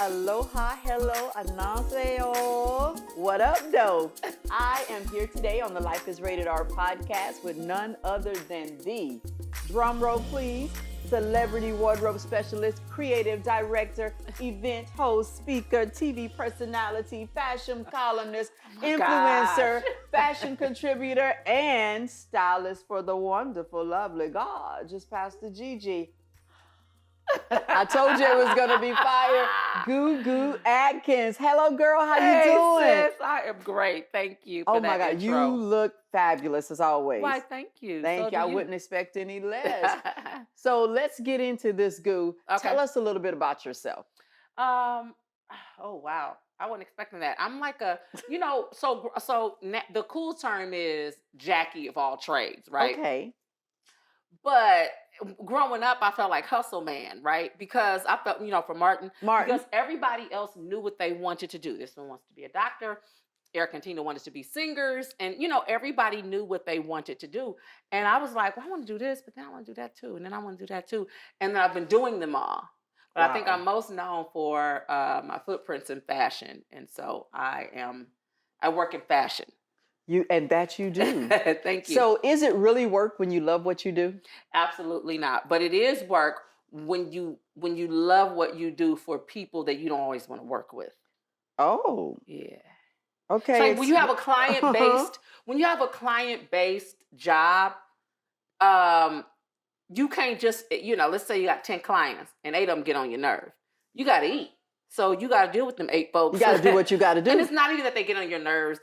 Aloha, hello, annyeonghaseyo. What up, though? I am here today on the Life is Rated R podcast with none other than the, drum roll please, celebrity wardrobe specialist, creative director, event host, speaker, TV personality, fashion columnist, influencer, fashion contributor, and stylist for the wonderful, lovely, gorgeous Pastor Gigi. I told you it was going to be fire. Goo Goo Atkins. Hello, girl. How you doing? Sis, I am great. Thank you for Oh my God, intro. you look fabulous as always. Why, thank you. Thank you. I wouldn't expect any less. So let's get into this, Goo. Okay. Tell us a little bit about yourself. Oh wow, I wasn't expecting that. I'm like a, the cool term is Jackie of all trades, right? Okay. But growing up, I felt like hustle man, right? Because I felt, for Martin, because everybody else knew what they wanted to do. This one wants to be a doctor. Eric and Tina wanted to be singers. And, everybody knew what they wanted to do. And I was like, well, I want to do this, but then I want to do that too. And then I want to do that too. And then I've been doing them all. But I think I'm most known for my footprints in fashion. And so I work in fashion. And that you do. Thank you. So is it really work when you love what you do? Absolutely not. But it is work when you love what you do for people that you don't always want to work with. Oh. Yeah. Okay. So when you have a client-based job, you can't just, let's say you got 10 clients and 8 of them get on your nerve. You got to eat. So you got to deal with them 8 folks. You got to do what you got to do. And it's not even that they get on your nerves.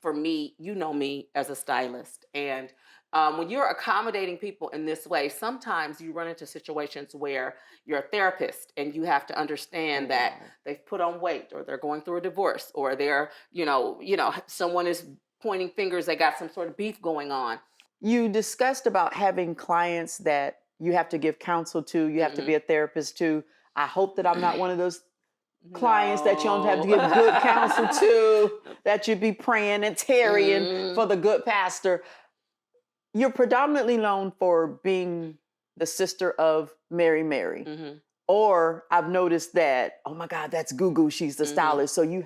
For me, you know me as a stylist. And when you're accommodating people in this way, sometimes you run into situations where you're a therapist and you have to understand that they've put on weight or they're going through a divorce or they're, someone is pointing fingers, they got some sort of beef going on. You discussed about having clients that you have to give counsel to, you have to be a therapist to. I hope that I'm not one of those clients that you don't have to give good counsel to, that you be praying and tarrying for the good pastor. You're predominantly known for being the sister of Mary. Or I've noticed that, oh my God, that's Goo Goo, she's the stylist. So you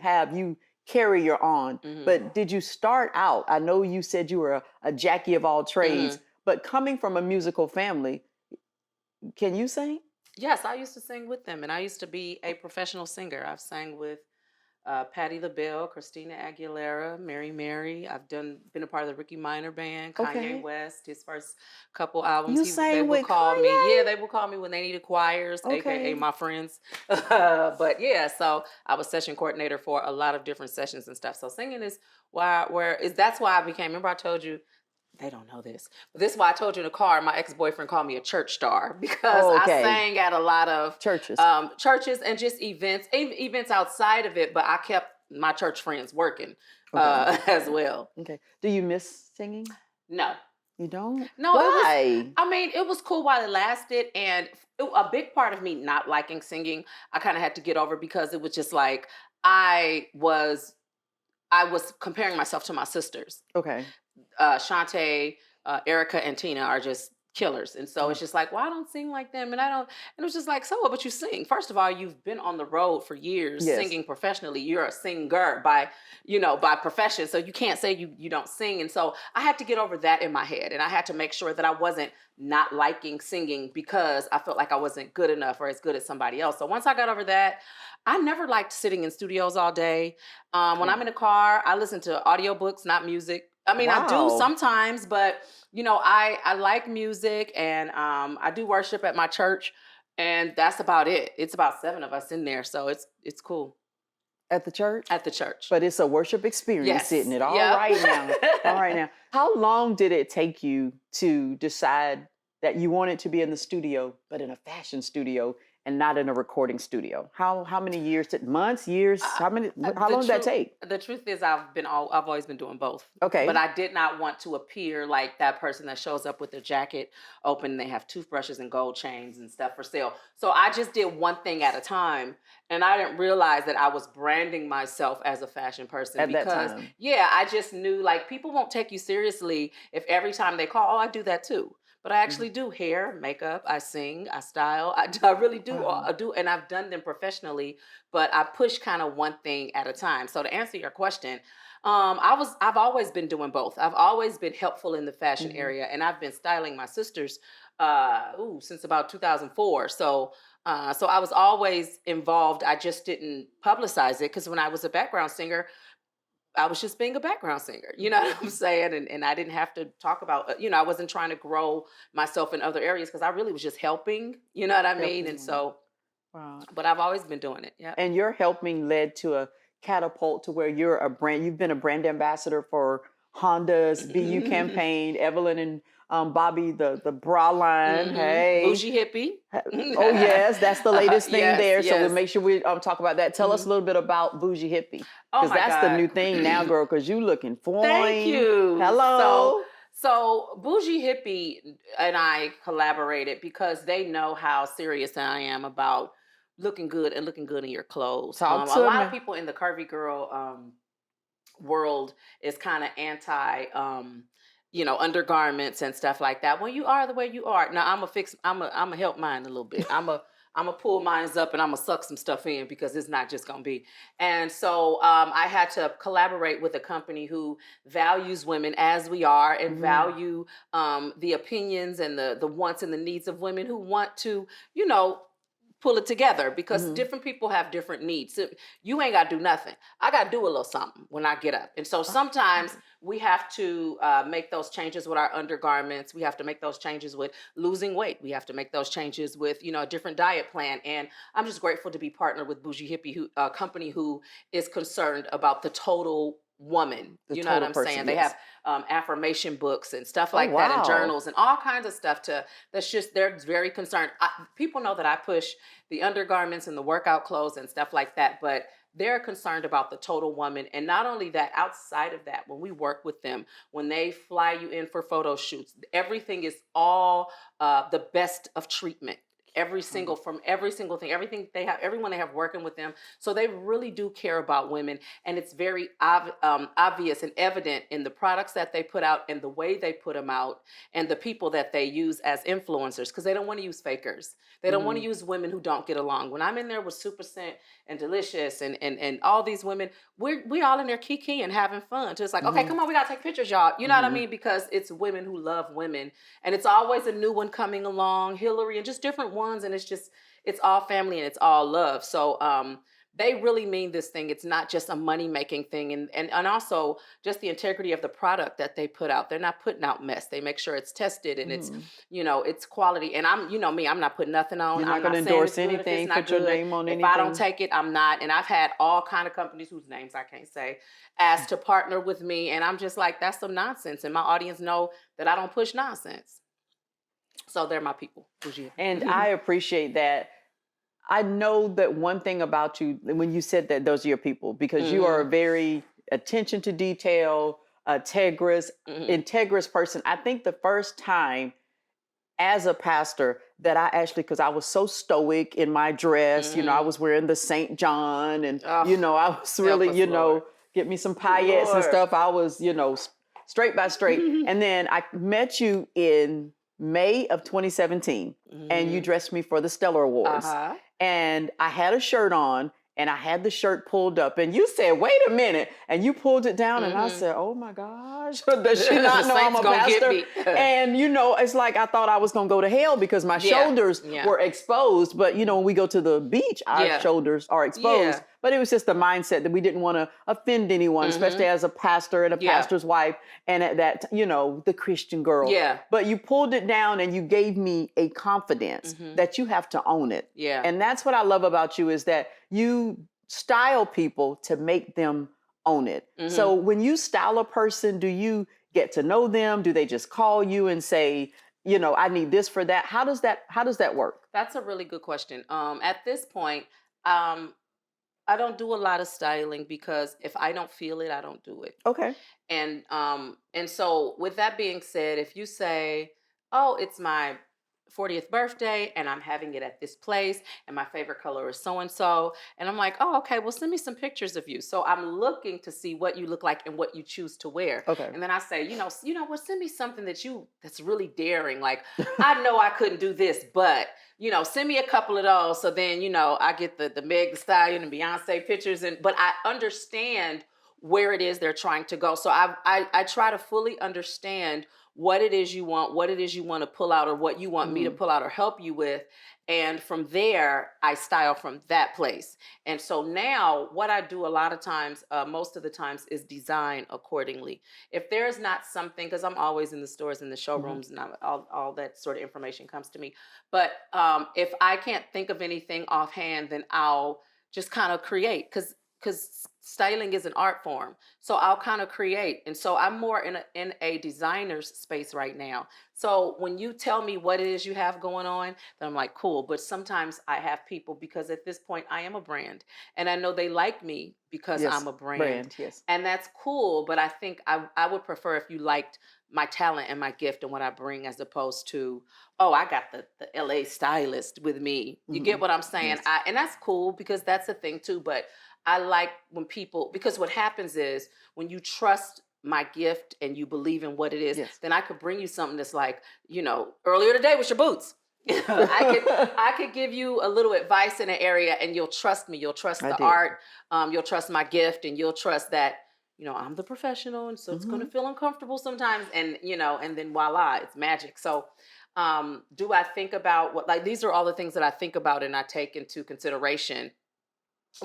carry your on. But did you start out, I know you said you were a Jackie of all trades, but coming from a musical family, can you sing? Yes, I used to sing with them, and I used to be a professional singer. I've sang with Patti LaBelle, Christina Aguilera, Mary. I've been a part of the Ricky Minor band, Kanye West, his first couple albums. You sang with Kanye? Yeah, they would call me when they needed choirs, aka my friends. But yeah, so I was session coordinator for a lot of different sessions and stuff. So singing is that's why I became. Remember, I told you. They don't know this, but this is why I told you in the car. My ex-boyfriend called me a church star because I sang at a lot of churches and just events outside of it. But I kept my church friends working as well. Okay. Do you miss singing? No. You don't? No. Why? It was cool while it lasted, and a big part of me not liking singing, I kind of had to get over because it was just like I was comparing myself to my sisters. Okay. Shantae, Erica, and Tina are just killers. And so it's just like, well, I don't sing like them. And it was just like, so what, but you sing. First of all, you've been on the road for years singing professionally. You're a singer by profession. So you can't say you don't sing. And so I had to get over that in my head. And I had to make sure that I wasn't not liking singing because I felt like I wasn't good enough or as good as somebody else. So once I got over that, I never liked sitting in studios all day. When I'm in the car, I listen to audiobooks, not music. I do sometimes, but I like music and I do worship at my church, and that's about it. It's about 7 of us in there, so it's cool. At the church? At the church. But it's a worship experience, isn't it? All right now. How long did it take you to decide that you wanted to be in the studio, but in a fashion studio and not in a recording studio? How many years? Months, years? How long did that take? The truth is, I've always been doing both. Okay. But I did not want to appear like that person that shows up with their jacket open. They have toothbrushes and gold chains and stuff for sale. So I just did one thing at a time, and I didn't realize that I was branding myself as a fashion person at that time. Yeah, I just knew like people won't take you seriously if every time they call, oh, I do that too. but I actually do hair, makeup, I sing, I style. I really do Wow. do, and I've done them professionally, but I push kind of one thing at a time. So to answer your question, I've always been doing both. I've always been helpful in the fashion Hmm. area, and I've been styling my sisters since about 2004. So I was always involved. I just didn't publicize it because when I was a background singer, I was just being a background singer. You know what I'm saying? And I didn't have to talk about, I wasn't trying to grow myself in other areas because I really was just helping. You know what I mean? Helping And women. so, Wow. but I've always been doing it. Yeah. And your helping led to a catapult to where you've been a brand ambassador for Honda's BU campaign, Evelyn and Bobby, the bra line. Hey. Bougie hippie. Oh yes, that's the latest thing Yes, there. So we'll yes. make sure we talk about that. Tell us Mhm. a little bit about Bougie Hippie, Oh because my that's the God. new thing now, girl. Because you looking Thank fine. you. Hello. So Bougie Hippie and I collaborated because they know how serious I am about looking good and looking good in your clothes. Talk A to lot of me. people in the curvy girl world is kind of anti undergarments and stuff like that. Well, you are the way you are. Now I'm a help mine a little bit. I'm a pull mines up and I'm gonna suck some stuff in because it's not just gonna be. And so I had to collaborate with a company who values women as we are and value the opinions and the wants and the needs of women who want to, you know, pull it together because Mm-hmm. different people have different needs. So you ain't got to do nothing. I got to do a little something when I get up. And so sometimes we have to make those changes with our undergarments. We have to make those changes with losing weight. We have to make those changes with, a different diet plan. And I'm just grateful to be partnered with Bougie Hippie, a company who is concerned about the total woman. The You know what total I'm person, saying? They yes. have affirmation books and stuff Oh like that and wow. journals and all kinds of stuff they're very concerned. People know that I push the undergarments and the workout clothes and stuff like that, but they're concerned about the total woman. And not only that, outside of that, when we work with them, when they fly you in for photo shoots, everything is all the best of treatment. Every single thing, everything they have, everyone they have working with them. So they really do care about women, and it's very obvious and evident in the products that they put out and the way they put them out and the people that they use as influencers, because they don't want to use fakers. They don't want to use women who don't get along. When I'm in there with Super Scent and Delicious and all these women, we all in there kiki and having fun. So it's like, okay, come on, we gotta take pictures, y'all. You know what I mean? Because it's women who love women, and it's always a new one coming along, Hillary, and just different ones, and it's all family and it's all love. So they really mean this thing. It's not just a money making thing, and also just the integrity of the product that they put out. They're not putting out mess. They make sure it's tested and it's quality. And I'm not putting nothing on. You're I'm not going not to saying it's endorse good if it's anything, not put your good. name on If I don't anything. take it, I'm not. And I've had all kind of companies whose names I can't say asked to partner with me, and I'm just like, that's some nonsense. And my audience know that I don't push nonsense. So they're my people. And I appreciate that. I know that one thing about you when you said that those are your people, because you are a very attention to detail, integrous person. I think the first time as a pastor that I actually, because I was so stoic in my dress, I was wearing the St. John and, Oh, I was really, get me some paillettes and stuff. I was, straight by straight. And then I met you in May of 2017 and you dressed me for the Stellar Awards. And I had a shirt on and I had the shirt pulled up and you said, wait a minute. And you pulled it down and I said, oh my gosh, does she not know I'm a pastor? And it's like I thought I was going to go to hell because my shoulders were exposed. But when we go to the beach, our shoulders are exposed. But it was just the mindset that we didn't want to offend anyone, especially as a pastor and a pastor's wife and at that, the Christian girl. But you pulled it down and you gave me a confidence that you have to own it. And that's what I love about you is that you style people to make them own it. So when you style a person, do you get to know them? Do they just call you and say, I need this for that? How does that work? That's a really good question. At this point, I don't do a lot of styling because if I don't feel it, I don't do it. Okay. And so with that being said, if you say, "Oh, it's my 40th birthday and I'm having it at this place and my favorite color is so and so. And I'm like, oh, okay, well, send me some pictures of you. So I'm looking to see what you look like and what you choose to wear. Okay. And then I say, what, send me something that's really daring. Like, I know I couldn't do this, but send me a couple of those. So then, I get the Meg Thee Stallion and Beyonce pictures, but I understand where it is they're trying to go. So I try to fully understand what it is you want, what it is you want to pull out, or what you want me to pull out or help you with. And from there, I style from that place. And so now what I do a lot of times, most of the times, is design accordingly. If there's not something, because I'm always in the stores and the showrooms and all that sort of information comes to me. But if I can't think of anything offhand, then I'll just kind of create, because styling is an art form. So I'll kind of create. And so I'm more in a designer's space right now. So when you tell me what it is you have going on, then I'm like, cool. But sometimes I have people, because at this point I am a brand and I know they like me because I'm a brand. Yes. And that's cool. But I think I would prefer if you liked my talent and my gift and what I bring, as opposed to, oh, I got the LA stylist with me. You get what I'm saying? Yes. And that's cool, because that's a thing too. But I like when people, because what happens is when you trust my gift and you believe in what it is, then I could bring you something that's like, earlier today with your boots. I could give you a little advice in an area and you'll trust me. You'll trust the art. You'll trust my gift, and you'll trust that, I'm the professional. And so it's going to feel uncomfortable sometimes. And, and then voila, it's magic. So do I think about these are all the things that I think about and I take into consideration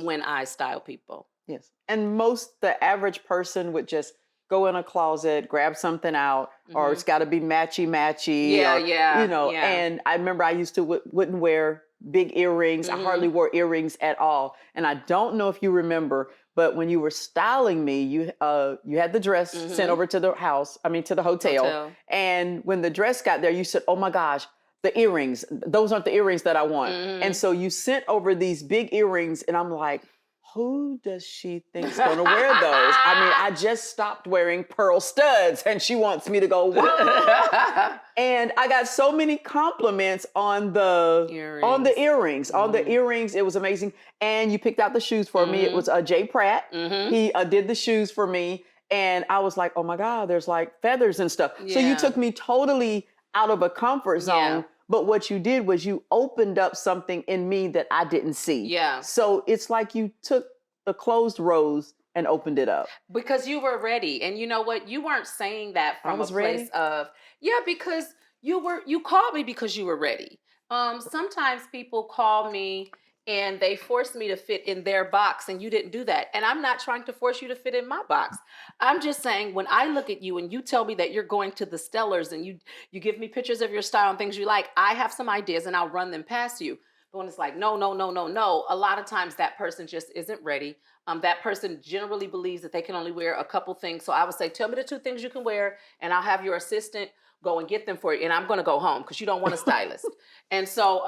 when I style people. Yes. And the average person would just go in a closet, grab something out, or it's got to be matchy. And I remember I used to wouldn't wear big earrings. I hardly wore earrings at all. And I don't know if you remember, but when you were styling me, you had the dress sent over to the hotel. And when the dress got there, you said, oh my gosh, the earrings, those aren't the earrings that I want. And so you sent over these big earrings, and I'm like, who does she think's gonna wear those? I mean, I just stopped wearing pearl studs and she wants me to go, what? And I got so many compliments on the earrings. It was amazing. And you picked out the shoes for me. It was Jay Pratt. He did the shoes for me. And I was like, oh my God, there's like feathers and stuff. So you took me totally out of a comfort zone. But what you did was you opened up something in me that I didn't see. Yeah. So it's like you took the closed rose and opened it up. Because you were ready. And you know what? You weren't saying that from a place of, because you called me because you were ready. Sometimes people call me and they force me to fit in their box, and you didn't do that. And I'm not trying to force you to fit in my box. I'm just saying, when I look at you and you tell me that you're going to the Stellars and you give me pictures of your style and things you like, I have some ideas and I'll run them past you. But when it's like, no, a lot of times that person just isn't ready. That person generally believes that they can only wear a couple things. So I would say, tell me the 2 things you can wear, and I'll have your assistant go and get them for you, and I'm going to go home because you don't want a stylist. And so,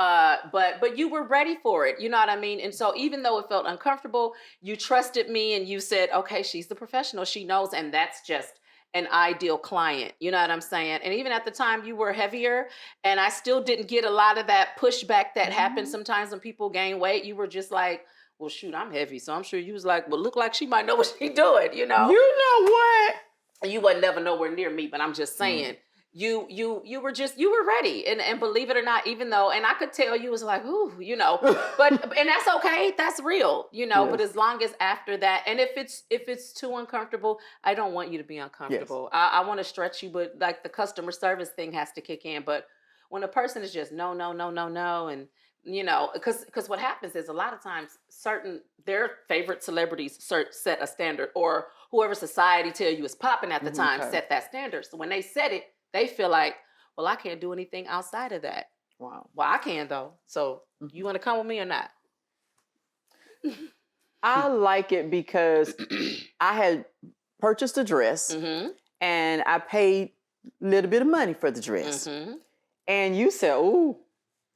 but you were ready for it. You know what I mean? And so even though it felt uncomfortable, you trusted me and you said, okay, she's the professional. She knows. And that's just an ideal client. You know what I'm saying? And even at the time you were heavier, and I still didn't get a lot of that pushback that happens sometimes when people gain weight. You were just like, well, shoot, I'm heavy. So I'm sure you was like, well, look like she might know what she's doing, You know what? You would never nowhere near me, but I'm just saying, you were ready. And believe it or not, even though, and I could tell you was like, ooh, but, and that's okay. That's real, but as long as after that, and if it's too uncomfortable, I don't want you to be uncomfortable. Yes. I want to stretch you, but like the customer service thing has to kick in. But when a person is just no, and because what happens is a lot of times their favorite celebrities set a standard, or whoever society tell you is popping at the time set that standard. So when they set it, they feel like, well, I can't do anything outside of that. Wow. Well, I can though. So you want to come with me or not? I like it because I had purchased a dress and I paid a little bit of money for the dress. And you said, ooh,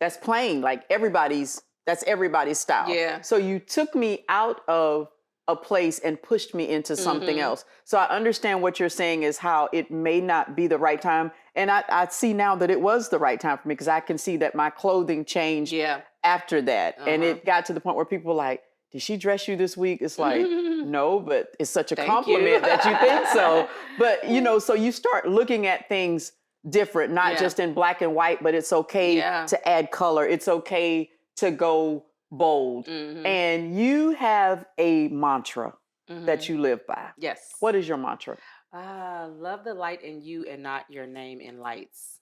that's plain. Like that's everybody's style. Yeah. So you took me out of a place and pushed me into something else. So I understand what you're saying is how it may not be the right time. And I see now that it was the right time for me because I can see that my clothing changed after that. And it got to the point where people were like, did she dress you this week? It's like, no, but it's such a compliment that you think so. But, you know, so you start looking at things different, not just in black and white, but it's okay to add color. It's okay to go bold. And you have a mantra that you live by. Yes. What is your mantra? Love the light in you and not your name in lights.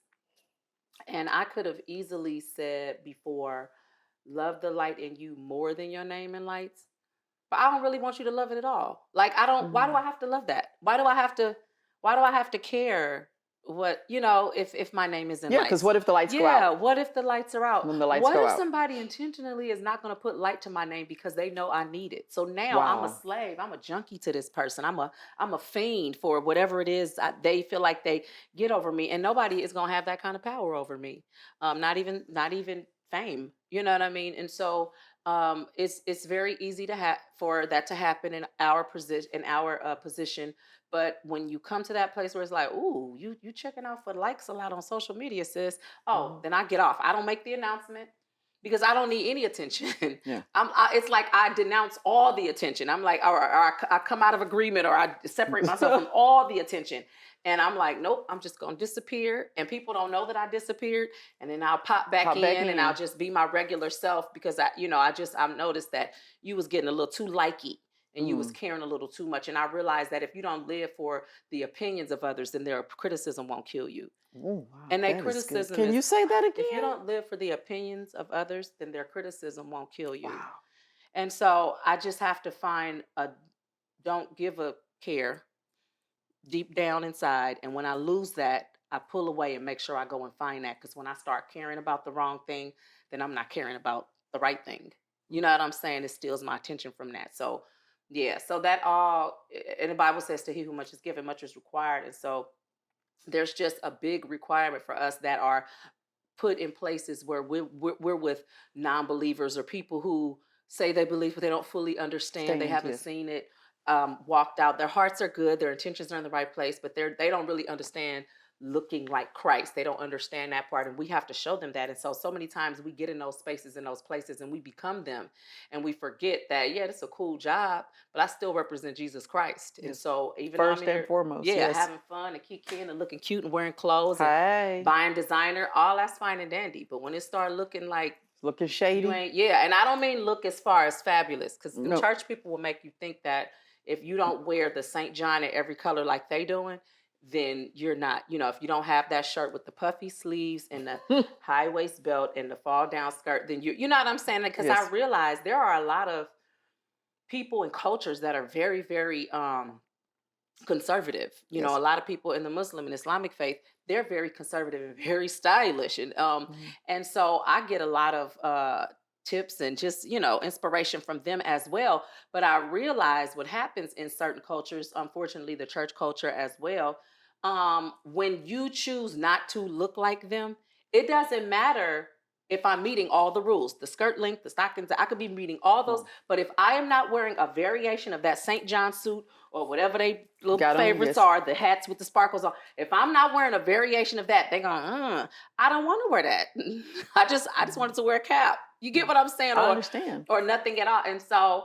And I could have easily said before, love the light in you more than your name in lights. But I don't really want you to love it at all. Like, I don't, why do I have to love that? Why do I have to care what, you know, if my name is in lights? Yeah, because what if the lights go out? Yeah, what if the lights are out? When the lights what go if out? somebody intentionally is not going to put light to my name because they know I need it? So now I'm a slave. I'm a junkie to this person. I'm a fiend for whatever it is they feel like they get over me, and nobody is going to have that kind of power over me. Not even fame. You know what I mean? And so it's very easy to for that to happen in our position. But when you come to that place where it's like, ooh, you checking out for likes a lot on social media, sis. Then I get off. I don't make the announcement because I don't need any attention. It's like I denounce all the attention. I'm like, or I come out of agreement, or I separate myself from all the attention. And I'm like, nope, I'm just going to disappear. And people don't know that I disappeared. And then I'll pop back in and I'll just be my regular self because I've noticed that you was getting a little too likey and you was caring a little too much. And I realized that if you don't live for the opinions of others, then their criticism won't kill you. Oh, wow, and their criticism Can you say that again? If you don't live for the opinions of others, then their criticism won't kill you. Wow. And so I just have to find don't give a care deep down inside. And when I lose that, I pull away and make sure I go and find that. Because when I start caring about the wrong thing, then I'm not caring about the right thing. You know what I'm saying? It steals my attention from that. So, yeah. So that all, and the Bible says to he who much is given, much is required. And so there's just a big requirement for us that are put in places where we're with non-believers or people who say they believe, but they don't fully understand. They haven't seen it. Walked out. Their hearts are good. Their intentions are in the right place, but they don't really understand looking like Christ. They don't understand that part, and we have to show them that. And so many times we get in those spaces, in those places, and we become them, and we forget that, it's a cool job, but I still represent Jesus Christ. And so even first and foremost, having fun and kicking and looking cute and wearing clothes and buying designer, all that's fine and dandy. But when it started looking like looking shady, and I don't mean look as far as fabulous, because church people will make you think that if you don't wear the St. John in every color like they doing, then you're not, if you don't have that shirt with the puffy sleeves and the high waist belt and the fall down skirt, then you know what I'm saying? Because I realize there are a lot of people and cultures that are very, very conservative. You know, a lot of people in the Muslim and Islamic faith, they're very conservative and very stylish. And and so I get a lot of tips and just, inspiration from them as well. But I realize what happens in certain cultures, unfortunately, the church culture as well, when you choose not to look like them, it doesn't matter if I'm meeting all the rules, the skirt length, the stockings, I could be meeting all those. But if I am not wearing a variation of that St. John suit or whatever they little favorites are, the hats with the sparkles on, if I'm not wearing a variation of that, they're going, I don't want to wear that. I just wanted to wear a cap. You get what I'm saying? I understand. Or nothing at all. And so,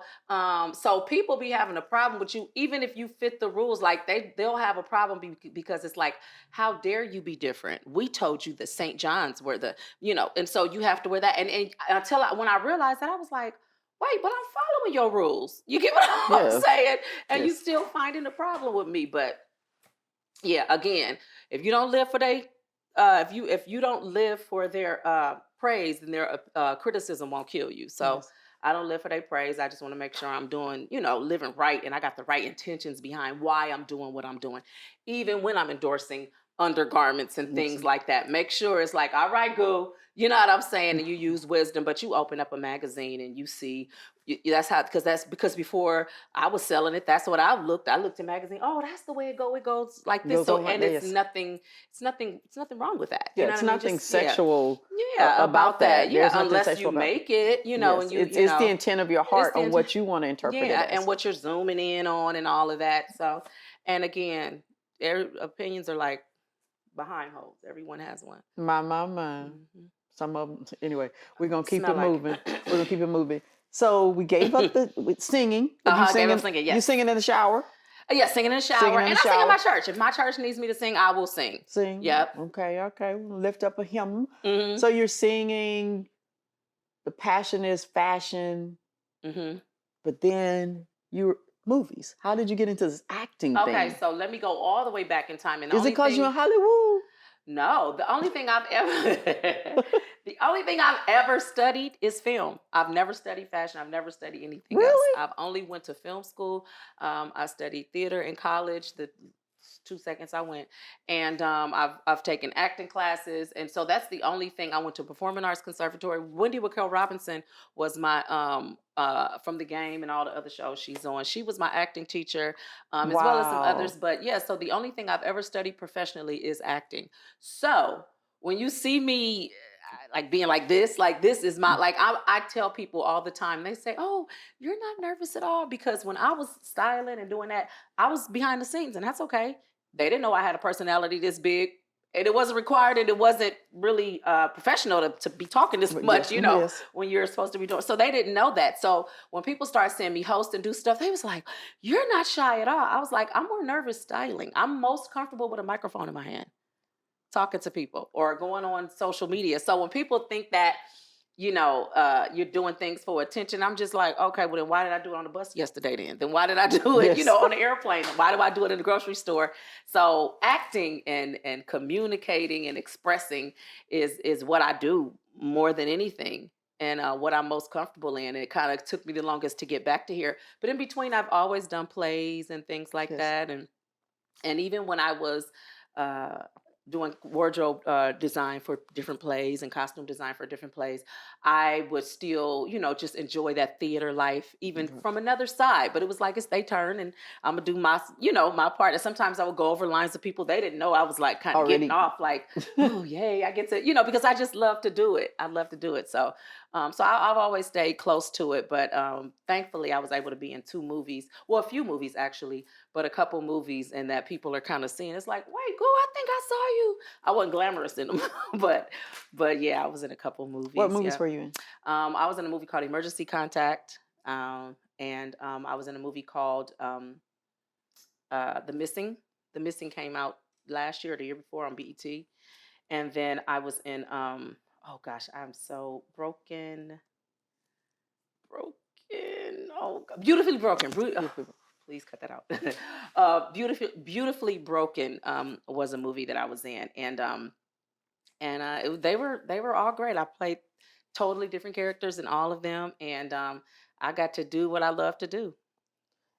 so people be having a problem with you, even if you fit the rules. Like they'll have a problem because it's like, how dare you be different? We told you that St. John's were the, and so you have to wear that. And when I realized that, I was like, wait, but I'm following your rules. You get what I'm saying? And you still finding a problem with me. But yeah, again, if you don't live for if you don't live for their praise, then their criticism won't kill you. So I don't live for their praise. I just want to make sure I'm doing, living right, and I got the right intentions behind why I'm doing what I'm doing, even when I'm endorsing undergarments and things like that. Make sure it's like, all right, Goo, you know what I'm saying? And you use wisdom, but you open up a magazine and you see, that's how, because before I was selling it, that's what I looked at magazine. Oh, that's the way it goes like this. So, and it's nothing wrong with that. Yeah, you know it's what I mean? nothing Just, sexual about that. Yeah, unless you about make it, you know, and it's the intent of your heart on what you want to interpret it as. and what you're zooming in on and all of that. So, and again, their opinions are like behind holes. Everyone has one. My. Mm-hmm. Some of them. Anyway, we're going to keep it moving. We're going to keep it moving. So we gave up the singing. Singing, yes. You singing in the shower? Yeah, singing in the shower. I sing in my church. If my church needs me to sing, I will sing. Sing? Yep. Okay. We'll lift up a hymn. Mm-hmm. So you're singing, the passion is fashion, but then movies. How did you get into this acting thing? Okay, so let me go all the way back in time. And is it because you're in Hollywood? No, the only thing I've ever studied is film. I've never studied fashion. I've never studied anything else. I've only went to film school. I studied theater in college. The 2 seconds I went, and I've taken acting classes, and so that's the only thing. I went to Performing Arts Conservatory. Wendy Raquel Robinson was my from The Game and all the other shows she's on. She was my acting teacher, as well as some others. But yeah, so the only thing I've ever studied professionally is acting. So when you see me like being like this is my, like, I tell people all the time, they say, oh, you're not nervous at all, because when I was styling and doing that, I was behind the scenes, and that's okay. They didn't know I had a personality this big, and it wasn't required, and it wasn't really professional to be talking this much, when you're supposed to be doing. So they didn't know that. So when people start seeing me host and do stuff, they was like, you're not shy at all. I was like, I'm more nervous styling. I'm most comfortable with a microphone in my hand, talking to people or going on social media. So when people think that, you're doing things for attention, I'm just like, okay, well then why did I do it on the bus yesterday then? Then why did I do it, on the airplane? Why do I do it in the grocery store? So acting and communicating and expressing is what I do more than anything, and what I'm most comfortable in. It kind of took me the longest to get back to here. But in between, I've always done plays and things like that. And even when I was doing wardrobe design for different plays and costume design for different plays, I would still, just enjoy that theater life, even from another side. But it was like, it's their turn, and I'm gonna do my, my part. And sometimes I would go over lines of people they didn't know. I was like kind of getting off, like, oh yay, I get to, because I just love to do it. I love to do it. So, I've always stayed close to it. But thankfully, I was able to be in 2 movies, well, a few movies actually, but a couple movies, and that people are kind of seeing. It's like, wait, Goo, I think I saw you. I wasn't glamorous in them, but yeah, I was in a couple movies. What movies were you in? I was in a movie called Emergency Contact, and I was in a movie called The Missing. The Missing came out last year or the year before on BET, and then I was in oh gosh, I'm so broken. Oh, Beautifully Broken. Please cut that out. Beautifully Broken was a movie that I was in, and they were all great. I played totally different characters in all of them, and I got to do what I love to do.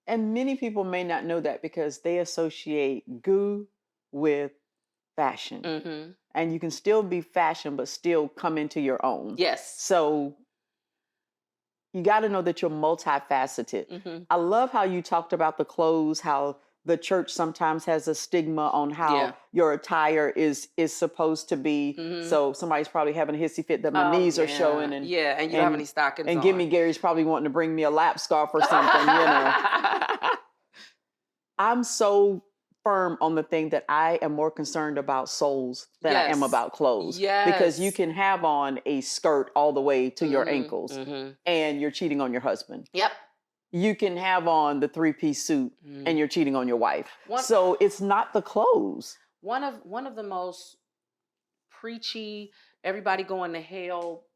And many people may not know that because they associate Goo with fashion, and you can still be fashion, but still come into your own. Yes. So you got to know that you're multifaceted. I love how you talked about the clothes, how the church sometimes has a stigma on how your attire is supposed to be. So somebody's probably having a hissy fit that my knees are showing. And you don't have any stockings and on. Gimme Gary's probably wanting to bring me a lap scarf or something, I'm so firm on the thing that I am more concerned about souls than I am about clothes. Because you can have on a skirt all the way to your ankles and you're cheating on your husband. Yep. You can have on the 3-piece suit and you're cheating on your wife. So it's not the clothes. One of the most preachy, everybody going to hell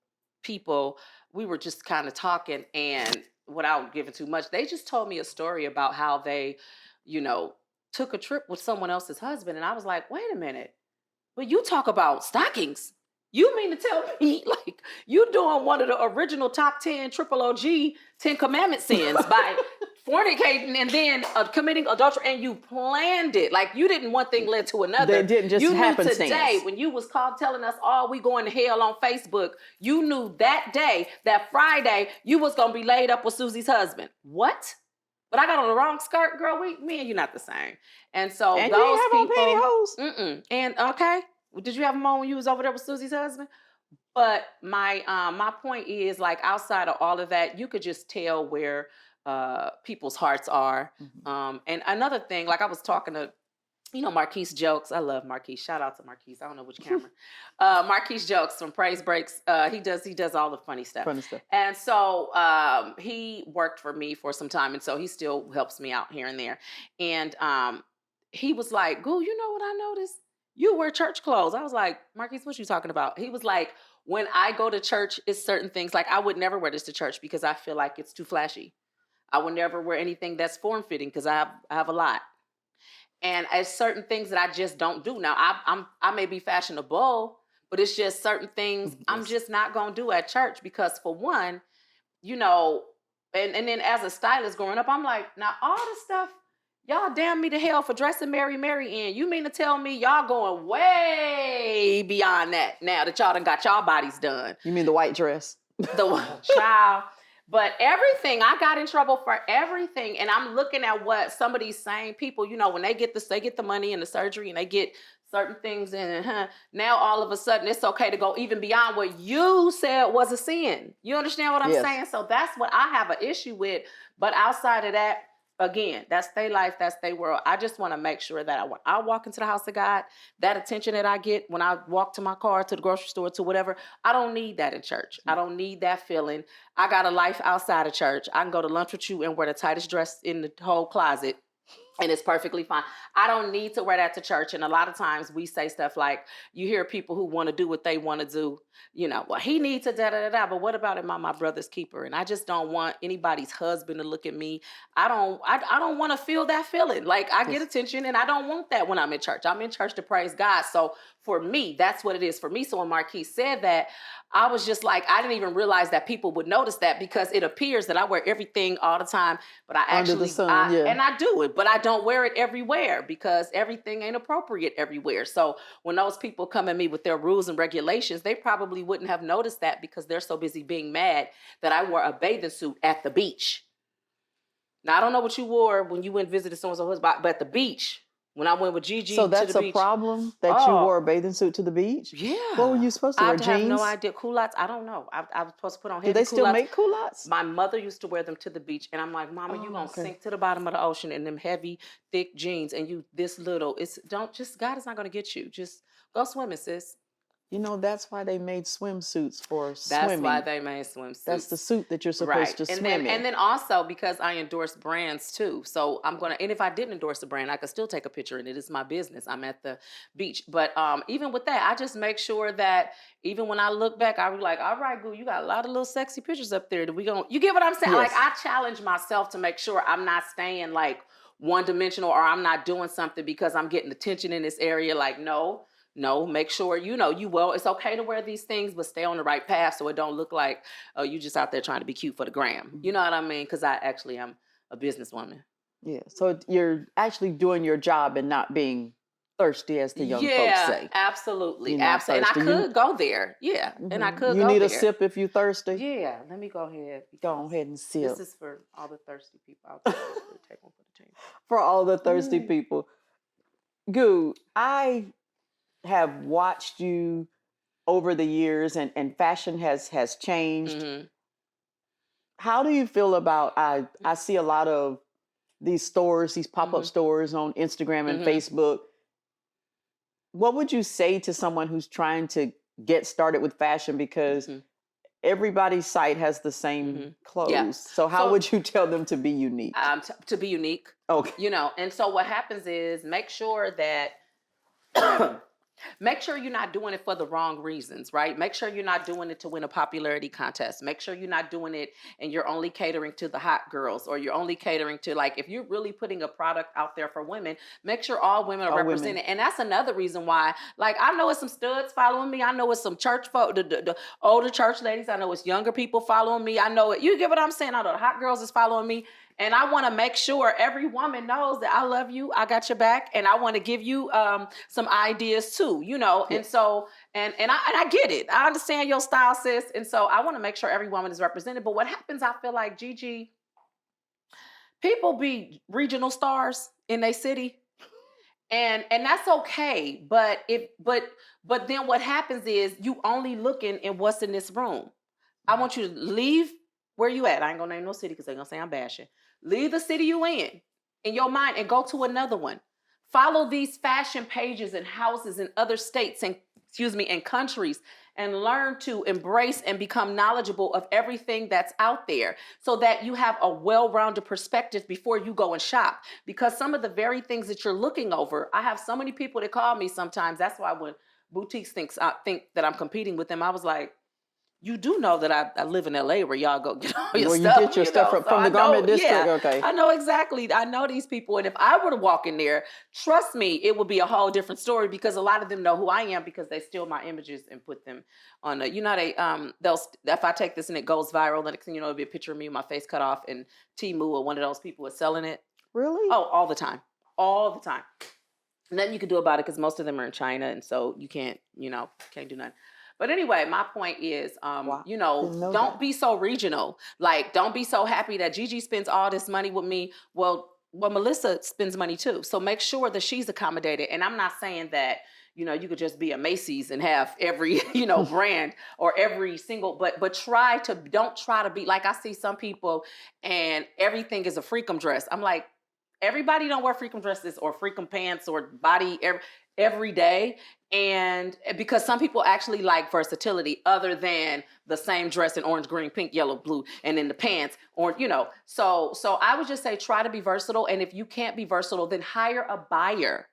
people, we were just kind of talking, and without giving too much, they just told me a story about how they, took a trip with someone else's husband. And I was like, wait a minute, but you talk about stockings. You mean to tell me, like, you doing one of the original top 10 triple OG 10 commandment sins by fornicating and then committing adultery, and you planned it. Like, you didn't one thing led to another. They didn't just happen. You knew today when you was called telling us, "Oh, we going to hell" on Facebook. You knew that day, that Friday, you was gonna be laid up with Susie's husband. What? But I got on the wrong skirt, girl. Me and you not the same. And so and those you people, pantyhose. And okay, did you have them on when you was over there with Susie's husband? But my point is, like, outside of all of that, you could just tell where people's hearts are. And another thing, like I was talking to, Marquise Jokes. I love Marquise. Shout out to Marquise. I don't know which camera. Marquise Jokes from Praise Breaks. He does all the funny stuff. And so he worked for me for some time, and so he still helps me out here and there. And he was like, "Goo, you know what I noticed? You wear church clothes." I was like, "Marquise, what you talking about?" He was like, "When I go to church, it's certain things. Like, I would never wear this to church because I feel like it's too flashy. I would never wear anything that's form-fitting because I have a lot. And it's certain things that I just don't do. Now, I may be fashionable, but it's just certain things I'm just not going to do at church because, for one, and then as a stylist growing up, I'm like, now all this stuff, y'all damn me to hell for dressing Mary in. You mean to tell me y'all going way beyond that now that y'all done got y'all bodies done?" You mean the white dress? The child. But everything, I got in trouble for everything. And I'm looking at what some of these same people, when they get the money and the surgery and they get certain things, and now all of a sudden it's okay to go even beyond what you said was a sin. You understand what I'm saying? So that's what I have an issue with. But outside of that, again, that's their life, that's their world. I just want to make sure that when I walk into the house of God, that attention that I get when I walk to my car, to the grocery store, to whatever, I don't need that in church. I don't need that feeling. I got a life outside of church. I can go to lunch with you and wear the tightest dress in the whole closet, and it's perfectly fine. I don't need to wear that to church. And a lot of times we say stuff like, you hear people who want to do what they want to do, well, he needs to da-da-da-da, but what about am I my brother's keeper? And I just don't want anybody's husband to look at me. I don't want to feel that feeling. Like, I get attention, and I don't want that when I'm in church. I'm in church to praise God. So for me, that's what it is for me. So when Marquise said that, I was just like, I didn't even realize that people would notice that, because it appears that I wear everything all the time, but I actually, under the sun, and I do it, but I don't wear it everywhere because everything ain't appropriate everywhere. So when those people come at me with their rules and regulations, they probably wouldn't have noticed that because they're so busy being mad that I wore a bathing suit at the beach. Now, I don't know what you wore when you went and visited someone's husband, but at the beach, when I went with Gigi so to the beach. So that's a problem that you wore a bathing suit to the beach? Yeah. What were you supposed to wear, jeans? I have no idea. Culottes? I don't know. I was supposed to put on heavy culottes. Do they still make culottes? My mother used to wear them to the beach, and I'm like, "Mama, you gonna sink to the bottom of the ocean in them heavy, thick jeans, and you this little. God is not gonna get you. Just go swimming, sis." That's why they made swimsuits for That's swimming. why they made swimsuits. That's the suit that you're supposed to swim in. And then also because I endorse brands too. So and if I didn't endorse a brand, I could still take a picture in it. It's my business. I'm at the beach. But even with that, I just make sure that even when I look back, I be like, all right, Goo, you got a lot of little sexy pictures up there. You get what I'm saying? Yes. Like, I challenge myself to make sure I'm not staying like one-dimensional, or I'm not doing something because I'm getting attention in this area. Like, no, make sure it's okay to wear these things, but stay on the right path so it don't look like, oh, you just out there trying to be cute for the gram. You know what I mean? Because I actually am a businesswoman. Yeah. So you're actually doing your job and not being thirsty, as the young folks say. Yeah, absolutely. Absolutely. And I could go there. Yeah. And I could go there. You need a sip if you're thirsty? Yeah. Let me go ahead. Go ahead and sip. This is for all the thirsty people out there. Take one for the team. For all the thirsty people. Goo, I have watched you over the years, and fashion has changed. Mm-hmm. How do you feel about, I see a lot of these stores, these pop-up stores on Instagram and Facebook. What would you say to someone who's trying to get started with fashion? Because everybody's site has the same clothes. Yeah. So how would you tell them to be unique? To be unique. Okay. And so what happens is, make sure that make sure you're not doing it for the wrong reasons, right? Make sure you're not doing it to win a popularity contest. Make sure you're not doing it and you're only catering to the hot girls, or you're only catering to, like, if you're really putting a product out there for women, make sure all women are represented. And that's another reason why, like, I know it's some studs following me. I know it's some church folk, the older church ladies. I know it's younger people following me. I know it. You get what I'm saying? I know the hot girls is following me. And I want to make sure every woman knows that I love you, I got your back, and I want to give you some ideas too, you know. Yeah. And so, and I get it. I understand your style, sis. And so I want to make sure every woman is represented. But what happens, I feel like, Gigi, people be regional stars in their city. And that's okay. But then what happens is you only looking in what's in this room. I want you to leave where you at. I ain't gonna name no city because they're gonna say I'm bashing. Leave the city you in your mind, and go to another one. Follow these fashion pages and houses in other states and and countries, and learn to embrace and become knowledgeable of everything that's out there, so that you have a well-rounded perspective before you go and shop. Because some of the very things that you're looking over, I have so many people that call me sometimes. That's why when boutiques think that I'm competing with them, I was like, you do know that I live in LA where y'all go get all your stuff. You get your stuff from the garment district? Yeah, okay. I know exactly. I know these people. And if I were to walk in there, trust me, it would be a whole different story, because a lot of them know who I am because they steal my images and put them on they'll, if I take this and it goes viral, then it'll be a picture of me with my face cut off, and Temu or one of those people is selling it. Really? Oh, all the time. All the time. Nothing you can do about it because most of them are in China, and so you can't do nothing. But anyway, my point is, Wow. don't be so regional. Like, don't be so happy that Gigi spends all this money with me. Well, Melissa spends money too. So make sure that she's accommodated. And I'm not saying that, you could just be a Macy's and have every, brand or every single, but don't try to be like, I see some people and everything is a freakum dress. I'm like, everybody don't wear freakum dresses or freakum pants or body every day. And because some people actually like versatility other than the same dress in orange, green, pink, yellow, blue, and then the pants, or, so I would just say, try to be versatile. And if you can't be versatile, then hire a buyer.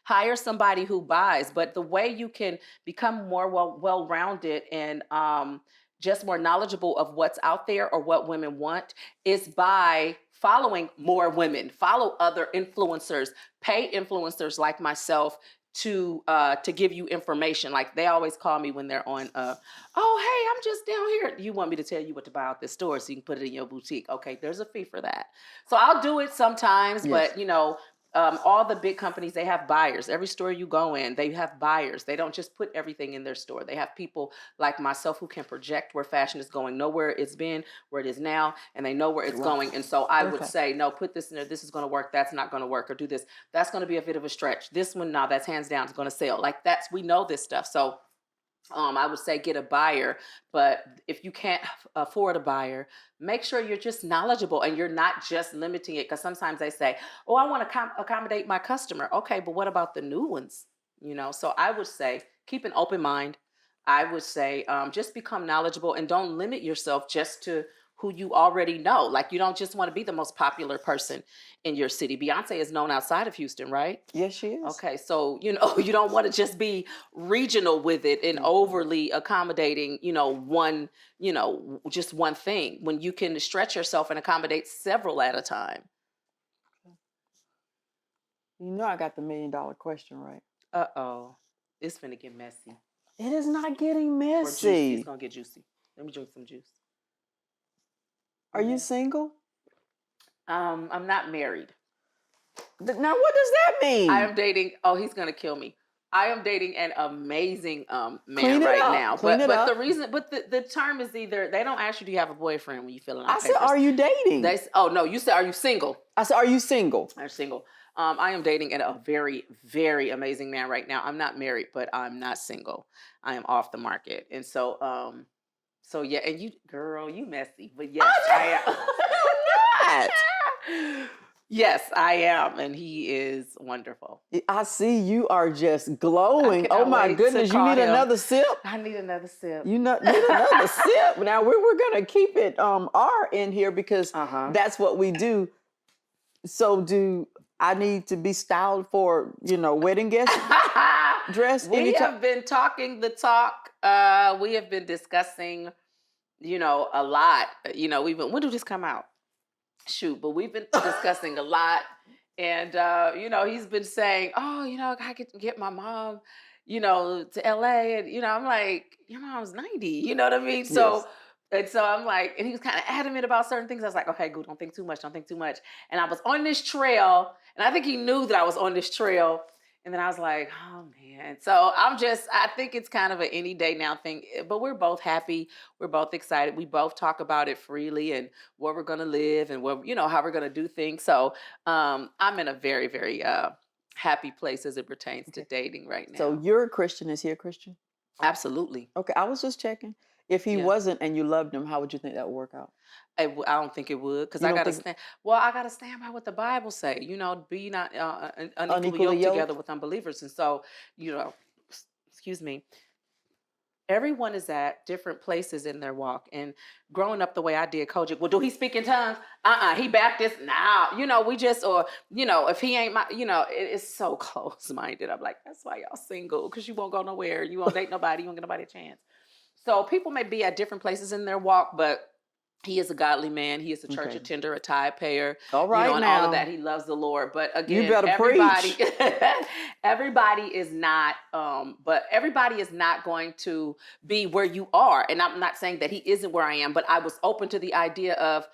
Hire somebody who buys. But the way you can become more well-rounded and just more knowledgeable of what's out there or what women want is by following more women. Follow other influencers. Pay influencers like myself to give you information. Like, they always call me when they're on, oh, hey, I'm just down here. You want me to tell you what to buy out this store so you can put it in your boutique. Okay, there's a fee for that. So I'll do it sometimes, yes. But all the big companies, they have buyers. Every store you go in, they have buyers. They don't just put everything in their store. They have people like myself who can project where fashion is going, know where it's been, where it is now, and they know where it's going. And so I would say, no, put this in there. This is going to work. That's not going to work. Or do this. That's going to be a bit of a stretch. This one, now that's hands down, is going to sell. Like, we know this stuff. So I would say get a buyer, but if you can't afford a buyer, make sure you're just knowledgeable and you're not just limiting it. Because sometimes they say, oh, I want to accommodate my customer. Okay, but what about the new ones? So I would say keep an open mind. I would say just become knowledgeable and don't limit yourself just to who you already know. Like, you don't just want to be the most popular person in your city. Beyonce is known outside of Houston, right? Yes, she is. Okay, so, you don't want to just be regional with it and overly accommodating, just one thing, when you can stretch yourself and accommodate several at a time. I got the $1 million question right. Uh-oh. It's finna get messy. It is not getting messy. Or juicy. It's gonna get juicy. Let me drink some juice. Are you single? I'm not married. Now, what does that mean? I am dating. Oh, he's gonna kill me. I am dating an amazing man right now. But the reason, the term is either, they don't ask you, do you have a boyfriend when you fill in out papers. I said, are you dating? Oh no, you said, are you single? I said, are you single? I'm single. I am dating a very, very amazing man right now. I'm not married, but I'm not single. I am off the market, and so yeah. And you, girl, you messy, but yes, I am. Not. Yes, I am, and he is wonderful. I see you are just glowing. Oh my goodness, you need another sip? I need another sip. You need another sip. Now we're gonna keep it R in here because that's what we do. So do I need to be styled for, wedding guest dress? We have been talking the talk. We have been discussing, a lot. When did this come out? Shoot, but we've been discussing a lot. And, he's been saying, oh, I could get my mom, to LA. And, I'm like, your mom's 90. You know what I mean? So And so I'm like, and he was kind of adamant about certain things. I was like, okay, Goo, don't think too much, don't think too much. And I was on this trail, and I think he knew that I was on this trail. And then I was like, oh man. So I think it's kind of an any day now thing, but we're both happy. We're both excited. We both talk about it freely and where we're going to live and what, how we're going to do things. So I'm in a very, very happy place as it pertains to dating right now. So you're a Christian. Is he a Christian? Absolutely. Okay. I was just checking. If he wasn't and you loved him, how would you think that would work out? I don't think it would, because I got to stand. Well, I got to stand by what the Bible say. Be not unequally yoked together with unbelievers. And so, excuse me. Everyone is at different places in their walk. And growing up the way I did, Kojic, well, do he speak in tongues? He Baptist? Nah. We just, or, if he ain't my, it's so close-minded. I'm like, that's why y'all single, because you won't go nowhere. You won't date nobody. You won't get nobody a chance. So people may be at different places in their walk, but he is a godly man. He is a church attender, a tithe payer. All right, and all of that. He loves the Lord. But again, you better everybody, preach. everybody is not, but everybody is not going to be where you are. And I'm not saying that he isn't where I am, but I was open to the idea of,